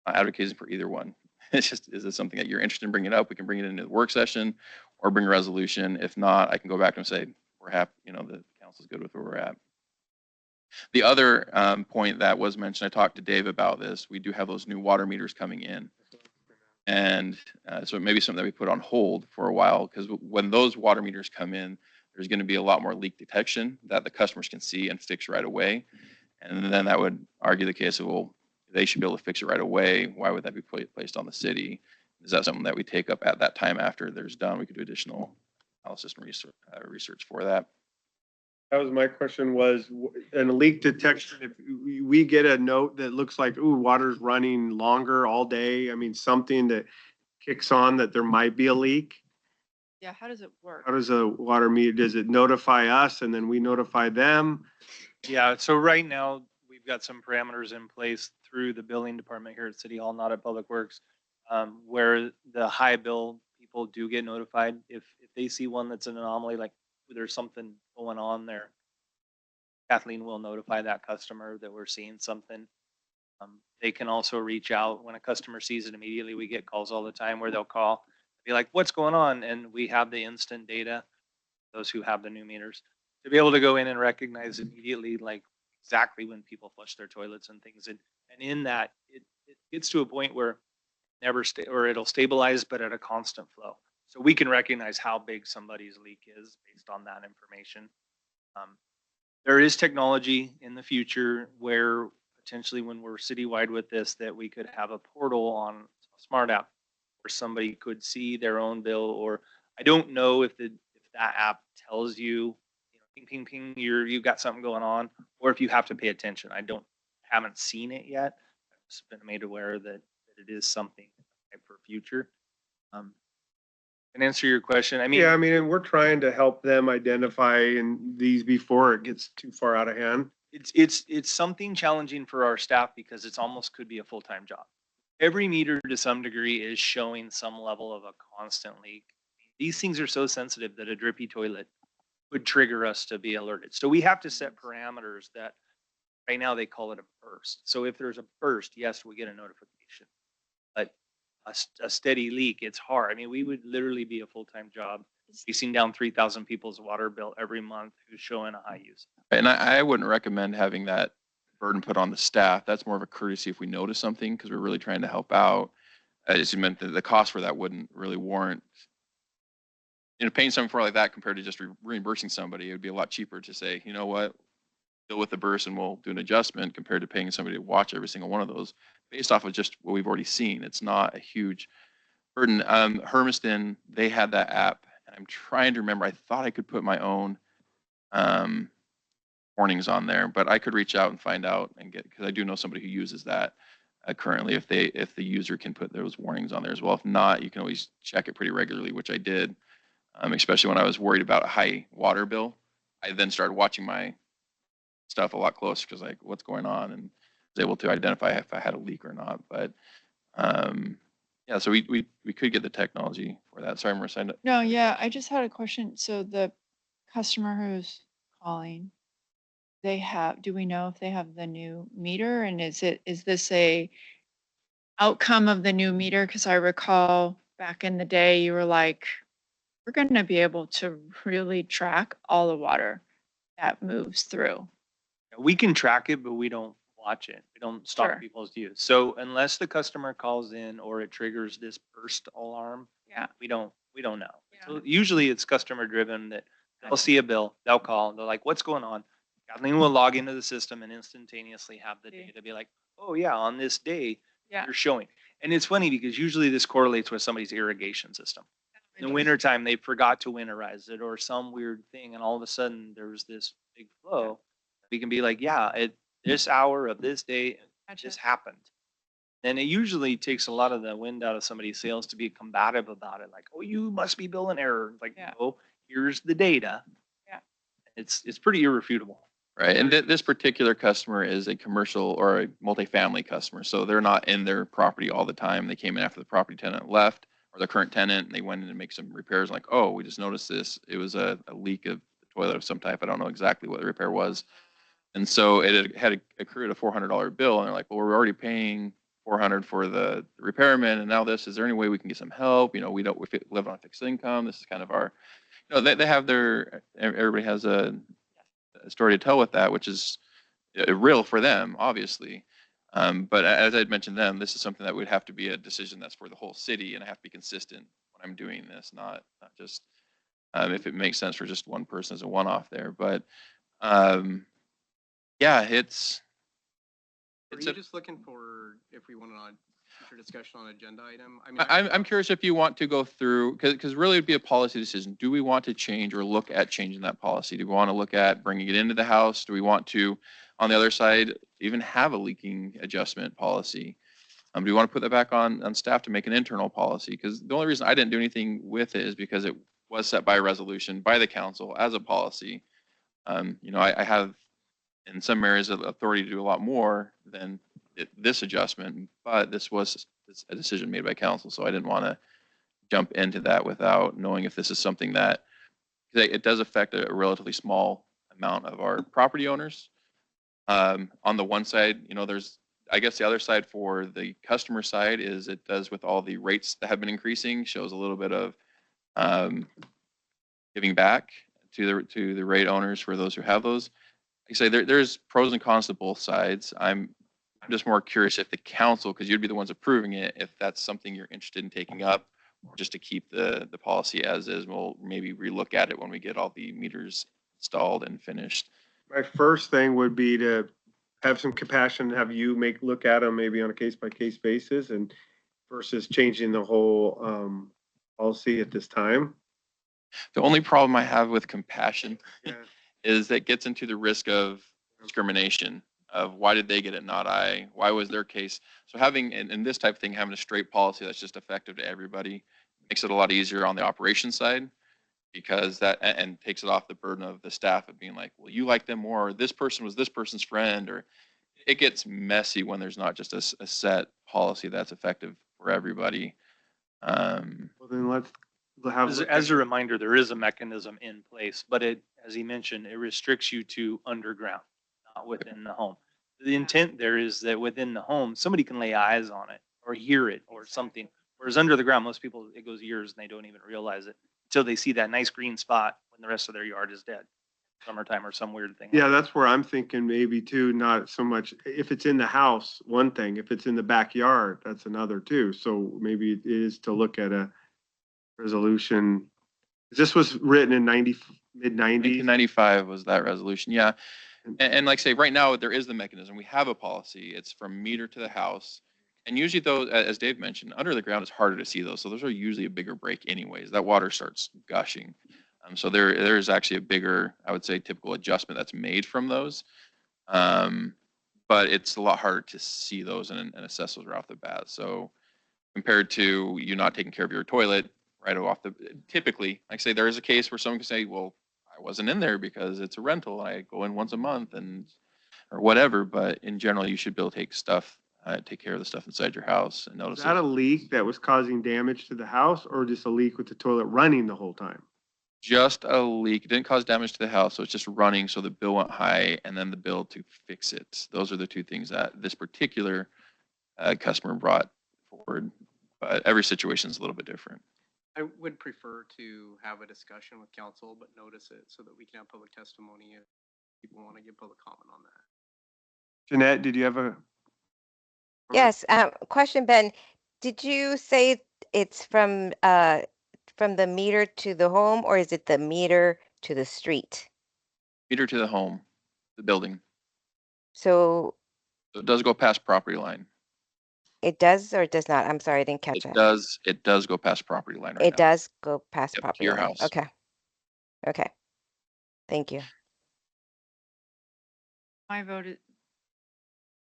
not advocating for either one. It's just, is it something that you're interested in bringing up? We can bring it into the work session or bring a resolution. If not, I can go back and say, we're happy, the council's good with where we're at. The other point that was mentioned, I talked to Dave about this. We do have those new water meters coming in. And so it may be something that we put on hold for a while, because when those water meters come in, there's going to be a lot more leak detection that the customers can see and fix right away. And then that would argue the case of, well, they should be able to fix it right away. Why would that be placed on the city? Is that something that we take up at that time after there's done? We could do additional analysis and research for that. That was my question, was in a leak detection, if we get a note that looks like, ooh, water's running longer all day, I mean, something that kicks on that there might be a leak. Yeah, how does it work? How does a water meter, does it notify us and then we notify them? Yeah, so right now, we've got some parameters in place through the billing department here at City Hall, not at Public Works, where the high bill people do get notified. If they see one that's an anomaly, like there's something going on there, Kathleen will notify that customer that we're seeing something. They can also reach out when a customer sees it immediately. We get calls all the time where they'll call, be like, what's going on? And we have the instant data, those who have the new meters, to be able to go in and recognize immediately, like exactly when people flush their toilets and things. And in that, it gets to a point where it'll stabilize, but at a constant flow. So we can recognize how big somebody's leak is based on that information. There is technology in the future where potentially when we're citywide with this, that we could have a portal on a smart app where somebody could see their own bill, or I don't know if that app tells you, ping, ping, ping, you've got something going on, or if you have to pay attention. Haven't seen it yet. I've just been made aware that it is something for future. And answer your question. Yeah, I mean, and we're trying to help them identify these before it gets too far out of hand. It's something challenging for our staff because it's almost could be a full-time job. Every meter to some degree is showing some level of a constant leak. These things are so sensitive that a drippy toilet would trigger us to be alerted. So we have to set parameters that right now they call it a burst. So if there's a burst, yes, we get a notification. But a steady leak, it's hard. I mean, we would literally be a full-time job chasing down 3,000 people's water bill every month who's showing a high use. And I wouldn't recommend having that burden put on the staff. That's more of a courtesy if we notice something, because we're really trying to help out. As you meant, the cost for that wouldn't really warrant, paying something for like that compared to just reimbursing somebody. It would be a lot cheaper to say, you know what, deal with the burst and we'll do an adjustment, compared to paying somebody to watch every single one of those based off of just what we've already seen. It's not a huge burden. Hermiston, they had that app, and I'm trying to remember. I thought I could put my own warnings on there, but I could reach out and find out and get, because I do know somebody who uses that currently. If the user can put those warnings on there as well. If not, you can always check it pretty regularly, which I did, especially when I was worried about a high water bill. I then started watching my stuff a lot closer, because like, what's going on, and was able to identify if I had a leak or not. But yeah, so we could get the technology for that. Sorry, Marissa. No, yeah, I just had a question. So the customer who's calling, do we know if they have the new meter, and is this a outcome of the new meter? Because I recall back in the day, you were like, we're going to be able to really track all the water that moves through. We can track it, but we don't watch it. We don't stop Sure. people's use. So unless the customer calls in or it triggers this burst alarm, Yeah. we don't know. Yeah. So usually it's customer driven, that They'll see a bill, they'll call, they're like, what's going on? Kathleen will log into the system and instantaneously have the See. data be like, oh yeah, on this day, Yeah. you're showing. And it's funny because usually this correlates with somebody's irrigation system. In the wintertime, they forgot to winterize it or some weird thing, and all of a sudden there's this big flow. We can be like, yeah, at this hour of this day, Gotcha. this happened. And it usually takes a lot of the wind out of somebody's sails to be combative about it. Like, oh, you must be billing error. Like, Yeah. no, here's the data. Yeah. It's pretty irrefutable. Right, and this particular customer is a commercial or a multifamily customer, so they're not in their property all the time. They came in after the property tenant left, or the current tenant, and they went in to make some repairs, like, oh, we just noticed this. It was a leak of the toilet of some type. I don't know exactly what the repair was. And so it had accrued a $400 bill, and they're like, well, we're already paying $400 for the repairman, and now this, is there any way we can get some help? You know, we live on a fixed income. This is kind of our, you know, they have everybody has a story to tell with that, which is real for them, obviously. But as I'd mentioned them, this is something that would have to be a decision that's for the whole city, and I have to be consistent when I'm doing this, not just if it makes sense for just one person as a one-off there. But yeah, it's Are It's you a- just looking for if we want a future discussion on agenda item? I mean, I'm curious if you want to go through, because really it'd be a policy decision. Do we want to change or look at changing that policy? Do we want to look at bringing it into the house? Do we want to, on the other side, even have a leaking adjustment policy? Do we want to put that back on staff to make an internal policy? Because the only reason I didn't do anything with it is because it was set by a resolution by the council as a policy. You know, I have in some areas of authority to do a lot more than this adjustment, but this was a decision made by council, so I didn't want to jump into that without knowing if this is something that, 'cause it does affect a relatively small amount of our property owners. On the one side, you know, I guess the other side for the customer side is it does with all the rates that have been increasing, shows a little bit of giving back to the rate owners for those who have those. Like I say, there's pros and cons to both sides. I'm just more curious if the council, because you'd be the ones approving it, if that's something you're interested in taking up, or just to keep the policy as is. We'll maybe relook at it when we get all the meters installed and finished. My first thing would be to have some compassion, have you look at them maybe on a case by case basis and versus changing the whole policy at this time. The only problem I have with compassion Yeah. is that gets into the risk of discrimination of why did they get it, not I? Why was their case? So having, in this type of thing, having a straight policy that's just effective to everybody makes it a lot easier on the operations side, because that, and takes it off the burden of the staff of being like, well, you like them more, or this person was this person's friend, or it gets messy when there's not just a set policy that's effective for everybody. Well, then let's have. As a reminder, there is a mechanism in place, but it, as he mentioned, it restricts you to underground, not within the home. The intent there is that within the home, somebody can lay eyes on it or hear it or something. Whereas under the ground, most people, it goes years and they don't even realize it until they see that nice green spot when the rest of their yard is dead. Summertime or some weird thing. Yeah, that's where I'm thinking maybe too, not so much, if it's in the house, one thing, if it's in the backyard, that's another too. So maybe it is to look at a resolution. This was written in mid 90s. 1995 was that resolution, yeah. And like I say, right now, there is the mechanism. We have a policy. It's from meter to the house. And usually though, as Dave mentioned, under the ground, it's harder to see those. So those are usually a bigger break anyways. That water starts gushing. So there is actually a bigger, I would say, typical adjustment that's made from those. But it's a lot harder to see those and assess those right off the bat. So compared to you not taking care of your toilet right off typically, like I say, there is a case where someone can say, well, I wasn't in there because it's a rental. I go in once a month or whatever. But in general, you should be able to take care of the stuff inside your house and notice. Is that a leak that was causing damage to the house or just a leak with the toilet running the whole time? Just a leak. It didn't cause damage to the house, so it's just running. So the bill went high, and then the bill to fix it. Those are the two things that this particular customer brought forward. But every situation is a little bit different. I would prefer to have a discussion with council, but notice it so that we can have public testimony if people want to give public comment on that. Jeanette, did you have a? Yes, question, Ben. Did you say it's from the meter to the home, or is it the meter to the street? Meter to the home, the building. So So it does go past property line. it does or it does not? I'm sorry, I didn't catch it. It does go past property line right now. It does go past Yep, to property your line. house. Okay. Okay. Thank you. My vote is,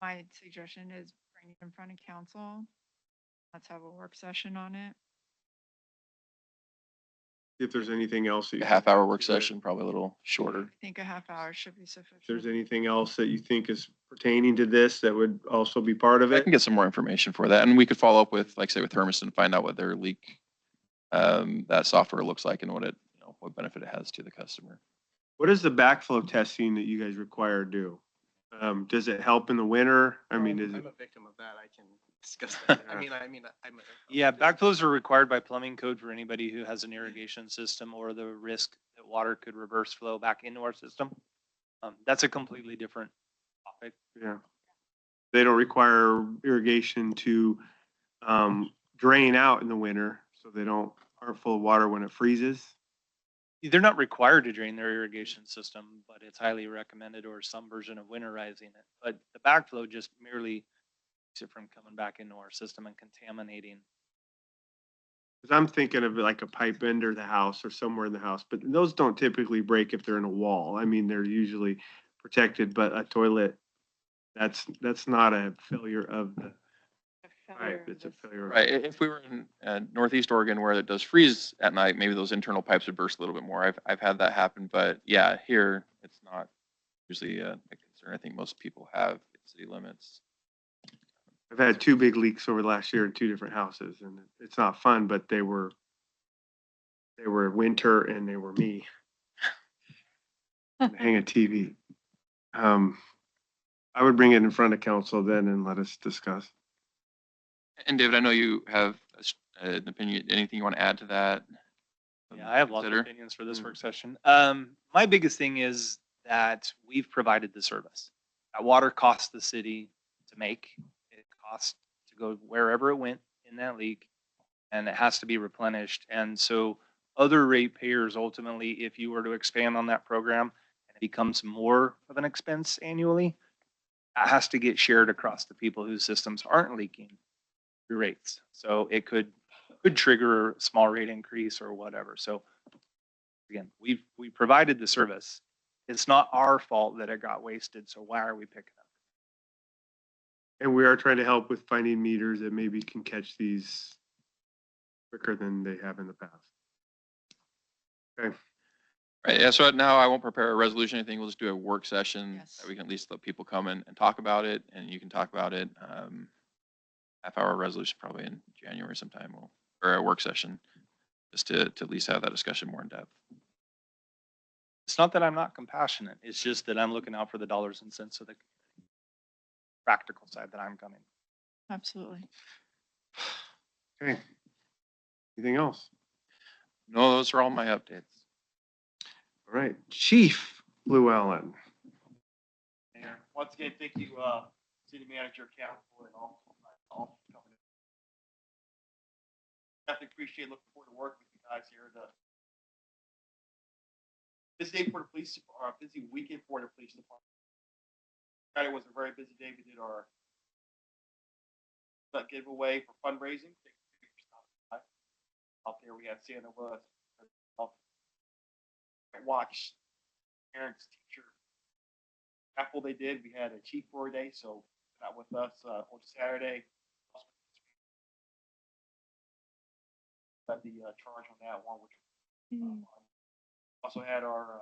my suggestion is bring it in front of council. Let's have a work session on it. If there's anything else. that A you half think hour is work good. session, probably a little shorter. I think a half hour should be If there's sufficient. anything else that you think is pertaining to this that would also be part of I it. can get some more information for that, and we could follow up with, like, say, with Hermiston, find out what their leak, that software looks like and what it, what benefit it has to the customer. What does the backflow testing that you guys require do? Does it help in the winter? I mean, is it? I'm a victim of that. I can discuss that. I'm Yeah, backflows are required by plumbing code for anybody who has an irrigation system or the risk that water could reverse flow back into our system. That's a completely different topic. Yeah. They don't require irrigation to drain out in the winter, so they aren't full of water when it freezes. They're not required to drain their irrigation system, but it's highly recommended, or some version of winterizing it. But the backflow just merely keeps it from coming back into our system and contaminating. Cause I'm thinking of like a pipe under the house or somewhere in the house, but those don't typically break if they're in a wall. I mean, they're usually protected, but a toilet, that's not a failure of the pipe, it's a failure. of- Right, if we were in Northeast Oregon where it does freeze at night, maybe those internal pipes would burst a little bit more. I've had that happen, but yeah, here, it's not usually a concern. I think most people have in city limits. I've had 2 big leaks over the last year in 2 different houses, and it's not fun, but they were winter and they were me. Hang a TV. I would bring it in front of council then and let us discuss. And David, I know you have an opinion, anything you want to add to that? Yeah, I have lots of Consider? opinions for this Mm. work session. My biggest thing is that we've provided the service. That water costs the city to make. It costs to go wherever it went in that leak, and it has to be replenished. And so other ratepayers, ultimately, if you were to expand on that program and it becomes more of an expense annually, that has to get shared across the people whose systems aren't leaking through rates. So it could trigger a small rate increase or whatever. So again, we provided the service. It's not our fault that it got wasted. So why are we picking up? And we are trying to help with finding meters that maybe can catch these quicker than they have in the past. Okay. Right, yeah, so now I won't prepare a resolution, or anything. We'll just do a work session Yes. that we can at least let people come in and talk about it, and you can talk about it. Half hour resolution probably in January sometime, or a work session, just to at least have that discussion more in depth. It's not that I'm not compassionate. It's just that I'm looking out for the dollars and cents of the practical side that I'm coming. Absolutely. Okay. Anything else? No, those are all my updates. All right, Chief Llewellyn. Mayor, once again, thank you, city manager, council, and all for coming in. Definitely appreciate, looking forward to working with you guys here. Busy day for the police, or a busy weekend for the police department. Friday was a very busy day. We did our giveaway for fundraising. Out there, we had Santa with us. Watch parents, teacher raffle they did. We had a chief for a day, so that with us on Saturday. Had the charge on that one, which also had our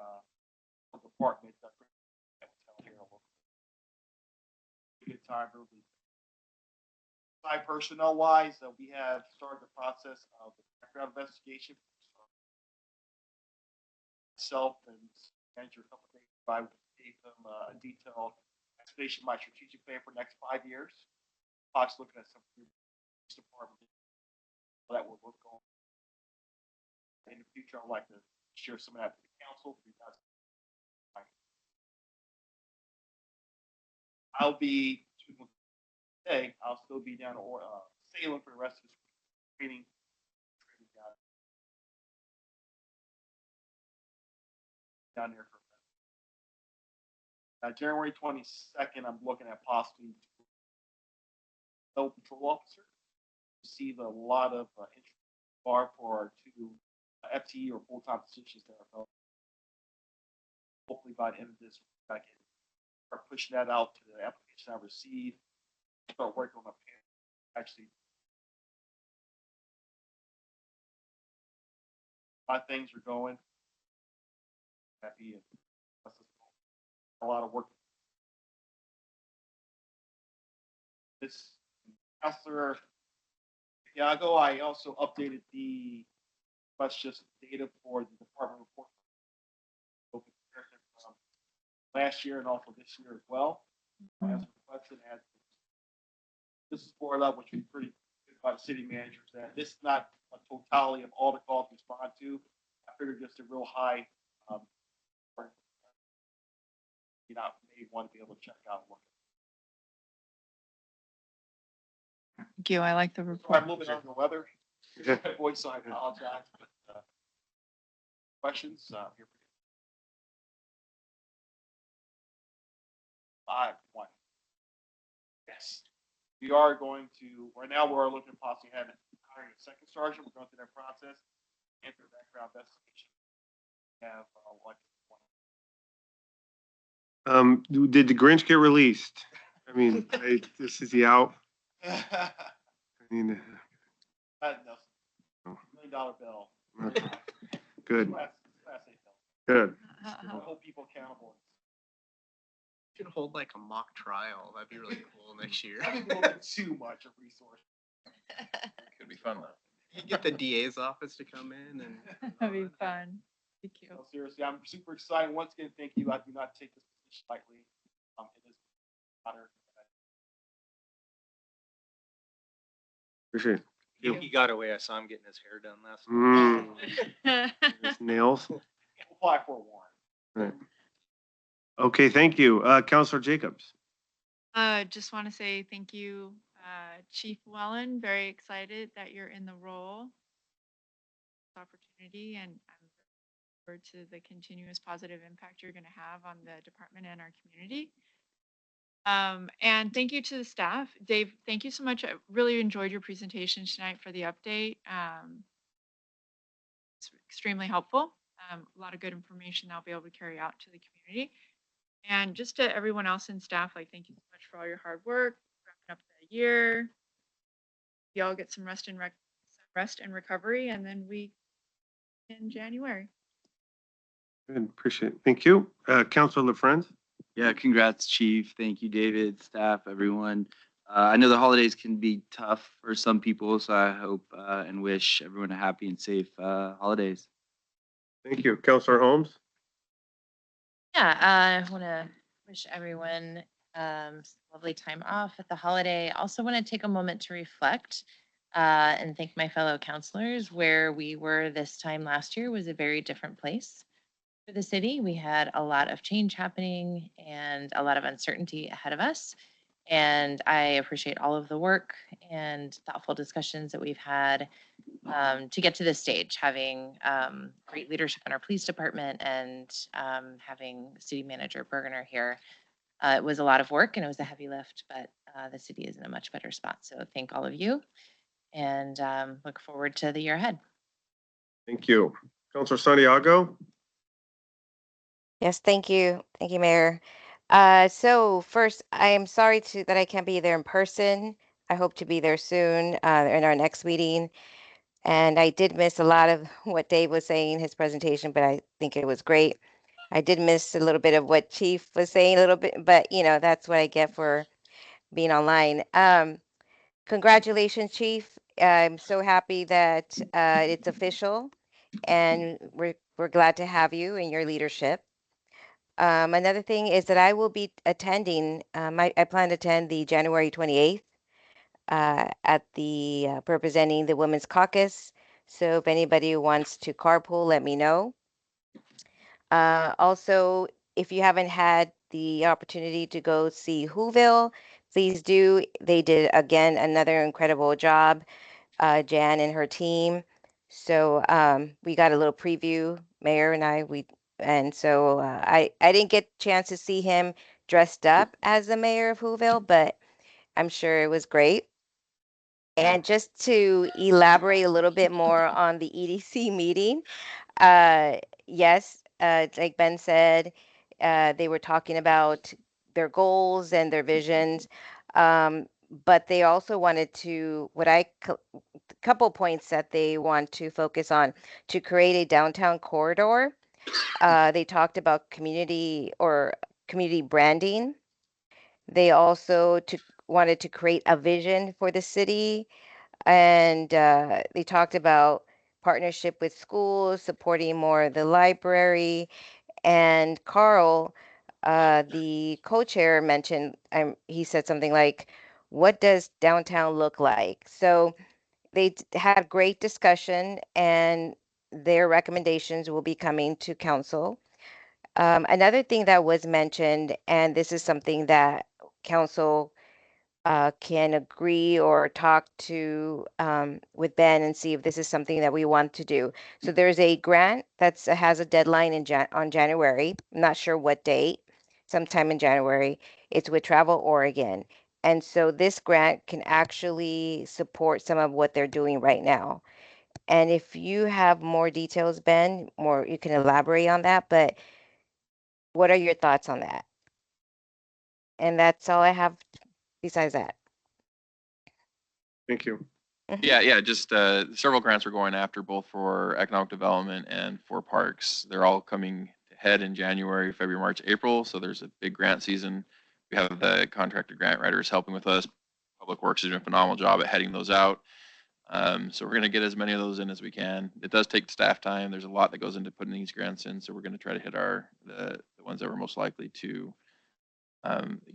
department that was held here. Good time, really. Side personnel wise, we have started the process of the background investigation. Myself and manager a couple of days I gave them a detailed explanation of my strategic plan for the next 5 years. Possibly looking at some police department that will work on. In the future, I'd like to share some of that with the council. I'll be today. I'll still be down to Salem for the rest of this training. down there for January 22nd. I'm looking at possibly no patrol officer. Receive a lot of interest for our two FTE or full-time positions that are available. Hopefully by the end of this week, I can start pushing that out to the application I received. Start working on a actually. How things are going. Happy and a lot of work. This Counselor Iago, I also updated the just data for the department report from last year and also this year as well. As requested, this is for that, which was pretty good by the city managers. That this is not a totality of all the calls we respond to. I figured just a real high, you know, may want to be able to check out what. Thank you. I like the report. I'm moving on to the weather. My voice, so I apologize. But, questions? Here. 5-1. Yes. We are going to, right now we're looking at possibly having hiring a second sergeant. We're going through that process. Enter background investigation. We have Did the Grinch get released? I mean, is he out? I mean, no. $1 million bill. good, Class A bill. good. We'll hold people accountable. Should hold like a mock trial. That'd be really cool next year. I think a little bit too much of resource. Could be fun though. You get the DA's office to come in and. That'd be fun. Be cute. No, seriously, I'm super excited. Once again, thank you. I do not take this position lightly. It is an honor. Appreciate it. He got away. I saw him getting his hair done last night. His nails. We'll apply for a warrant. Right. Okay, thank you. Counselor Jacobs. Just want to say thank you, Chief Wellen. Very excited that you're in the role. Opportunity, and I'm looking forward to the continuous positive impact you're going to have on the department and our community. And thank you to the staff. Dave, thank you so much. I really enjoyed your presentation tonight for the update. It's extremely helpful. A lot of good information I'll be able to carry out to the community. And just to everyone else in staff, like, thank you so much for all your hard work, wrapping up the year. Y'all get some rest and recovery, and then we in January. Good, appreciate it. Thank you. Counselor LaFrenz. Yeah, congrats, Chief. Thank you, David, staff, everyone. I know the holidays can be tough for some people, so I hope and wish everyone a happy and safe holidays. Thank you. Counselor Holmes. Yeah, I want to wish everyone lovely time off at the holiday. Also want to take a moment to reflect and thank my fellow counselors. Where we were this time last year was a very different place for the city. We had a lot of change happening and a lot of uncertainty ahead of us. And I appreciate all of the work and thoughtful discussions that we've had to get to this stage, having great leadership in our police department and having City Manager Bergener here. It was a lot of work and it was a heavy lift, but the city is in a much better spot. So thank all of you and look forward to the year ahead. Thank you. Counselor Santiago. Yes, thank you. Thank you, Mayor. So first, I am sorry that I can't be there in person. I hope to be there soon in our next meeting. And I did miss a lot of what Dave was saying in his presentation, but I think it was great. I did miss a little bit of what Chief was saying a little bit, but you know, that's what I get for being online. Congratulations, Chief. I'm so happy that it's official and we're glad to have you in your leadership. Another thing is that I will be attending, I plan to attend the January 28th at the representing the Women's Caucus. So if anybody wants to carpool, let me know. Also, if you haven't had the opportunity to go see Whoville, please do. They did, again, another incredible job, Jan and her team. So we got a little preview, Mayor and I, we And so I didn't get a chance to see him dressed up as the mayor of Whoville, but I'm sure it was great. And just to elaborate a little bit more on the EDC meeting, yes, like Ben said, they were talking about their goals and their visions, but they also wanted to, couple points that they want to focus on to create a downtown corridor. They talked about community branding. They also wanted to create a vision for the city, and they talked about partnership with schools, supporting more of the library. And Carl, the co-chair, mentioned, he said something like, what does downtown look like? So they had great discussion, and their recommendations will be coming to council. Another thing that was mentioned, and this is something that council can agree or talk to with Ben and see if this is something that we want to do. So there's a grant that has a deadline on January. I'm not sure what date, sometime in January. It's with Travel Oregon. And so this grant can actually support some of what they're doing right now. And if you have more details, Ben, you can elaborate on that, but what are your thoughts on that? And that's all I have besides that. Thank you. Yeah, just several grants we're going after, both for economic development and for parks. They're all coming ahead in January, February, March, April. So there's a big grant season. We have the contracted grant writers helping with us. Public Works is doing a phenomenal job at heading those out. So we're going to get as many of those in as we can. It does take staff time. There's a lot that goes into putting these grants in. So we're going to try to hit the ones that we're most likely to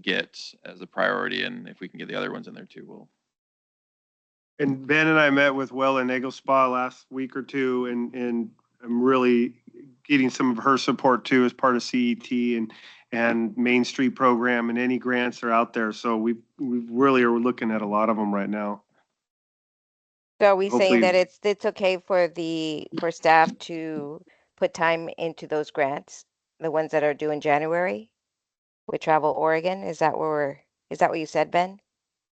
get as a priority. And if we can get the other ones in there too, we'll. And Ben and I met with Well and Nagel Spa last week or two, and I'm really getting some of her support too as part of CET and Main Street program and any grants that are out there. So we really are looking at a lot of them right now. So are we saying that Hopefully- it's okay for staff to put time into those grants, the ones that are due in January with Travel Oregon? Is that what you said, Ben?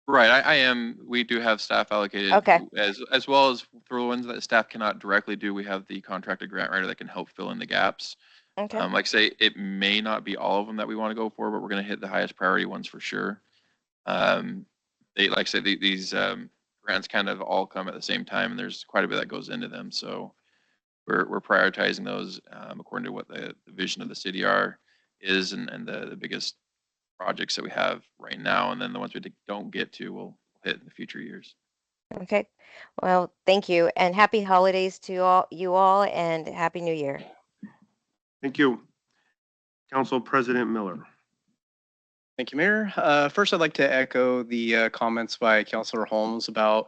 Right, I am. We do have staff allocated. Okay. As well as for the ones that staff cannot directly do, we have the contracted grant writer that can help fill in the gaps. Okay. Like I say, it may not be all of them that we want to go for, but we're going to hit the highest priority ones for sure. Like I said, these grants kind of all come at the same time, and there's quite a bit that goes into them. So we're prioritizing those according to what the vision of the city is and the biggest projects that we have right now, and then the ones we don't get to, we'll hit in the future years. Okay. Well, thank you, and happy holidays to you all, and happy New Year. Thank you. Council President Miller. Thank you, Mayor. First, I'd like to echo the comments by Councilor Holmes about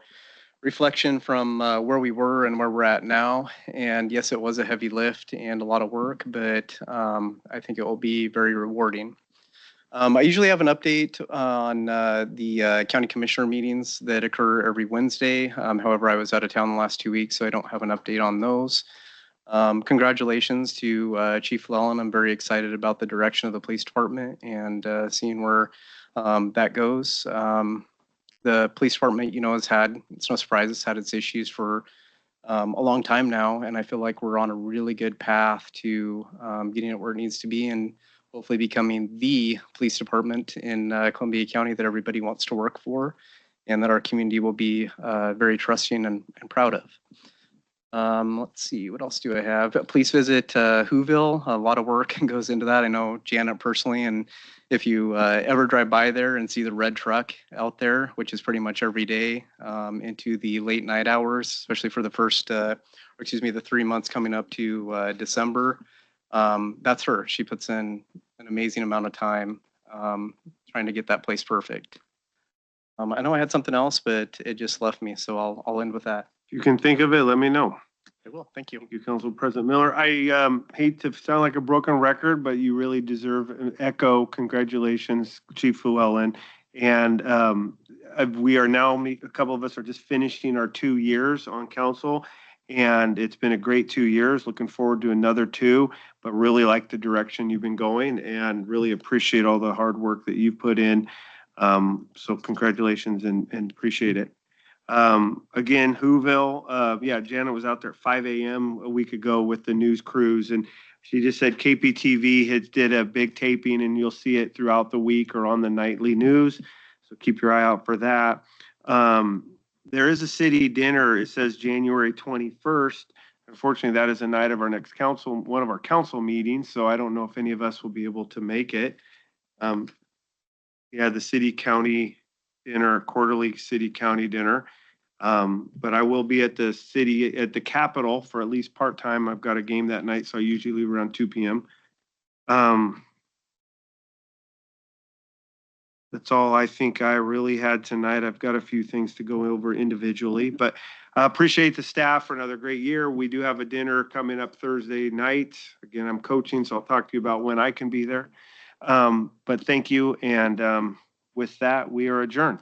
reflection from where we were and where we're at now. And yes, it was a heavy lift and a lot of work, but I think it will be very rewarding. I usually have an update on the county commissioner meetings that occur every Wednesday. However, I was out of town the last 2 weeks, so I don't have an update on those. Congratulations to Chief Llewellyn. I'm very excited about the direction of the police department and seeing where that goes. The police department, it's no surprise, it's had its issues for a long time now, and I feel like we're on a really good path to getting it where it needs to be and hopefully becoming the police department in Columbia County that everybody wants to work for and that our community will be very trusting and proud of. Let's see, what else do I have? Police visit Whoville. A lot of work goes into that. I know Janet personally, and if you ever drive by there and see the red truck out there, which is pretty much every day into the late night hours, especially for the the 3 months coming up to December, that's her. She puts in an amazing amount of time trying to get that place perfect. I know I had something else, but it just left me, so I'll end with that. If you can think of it, let me know. I will. Thank you. Thank you, Council President Miller. I hate to sound like a broken record, but you really deserve an echo. Congratulations, Chief Llewellyn. And we are now, a couple of us are just finishing our 2 years on council. And it's been a great 2 years. Looking forward to another 2, but really like the direction you've been going and really appreciate all the hard work that you've put in. So congratulations and appreciate it. Again, Whoville, yeah, Janet was out there at 5 a.m. a week ago with the news crews, and she just said KPTV has did a big taping, and you'll see it throughout the week or on the nightly news. So keep your eye out for that. There is a city dinner. It says January 21st. Unfortunately, that is the night of our next one of our council meetings. So I don't know if any of us will be able to make it. Yeah, the city county dinner, quarterly city county dinner. But I will be at the Capitol for at least part-time. I've got a game that night, so I usually leave around 2 p.m. That's all I think I really had tonight. I've got a few things to go over individually, but I appreciate the staff for another great year. We do have a dinner coming up Thursday night. Again, I'm coaching, so I'll talk to you about when I can be there. But thank you. And with that, we are adjourned.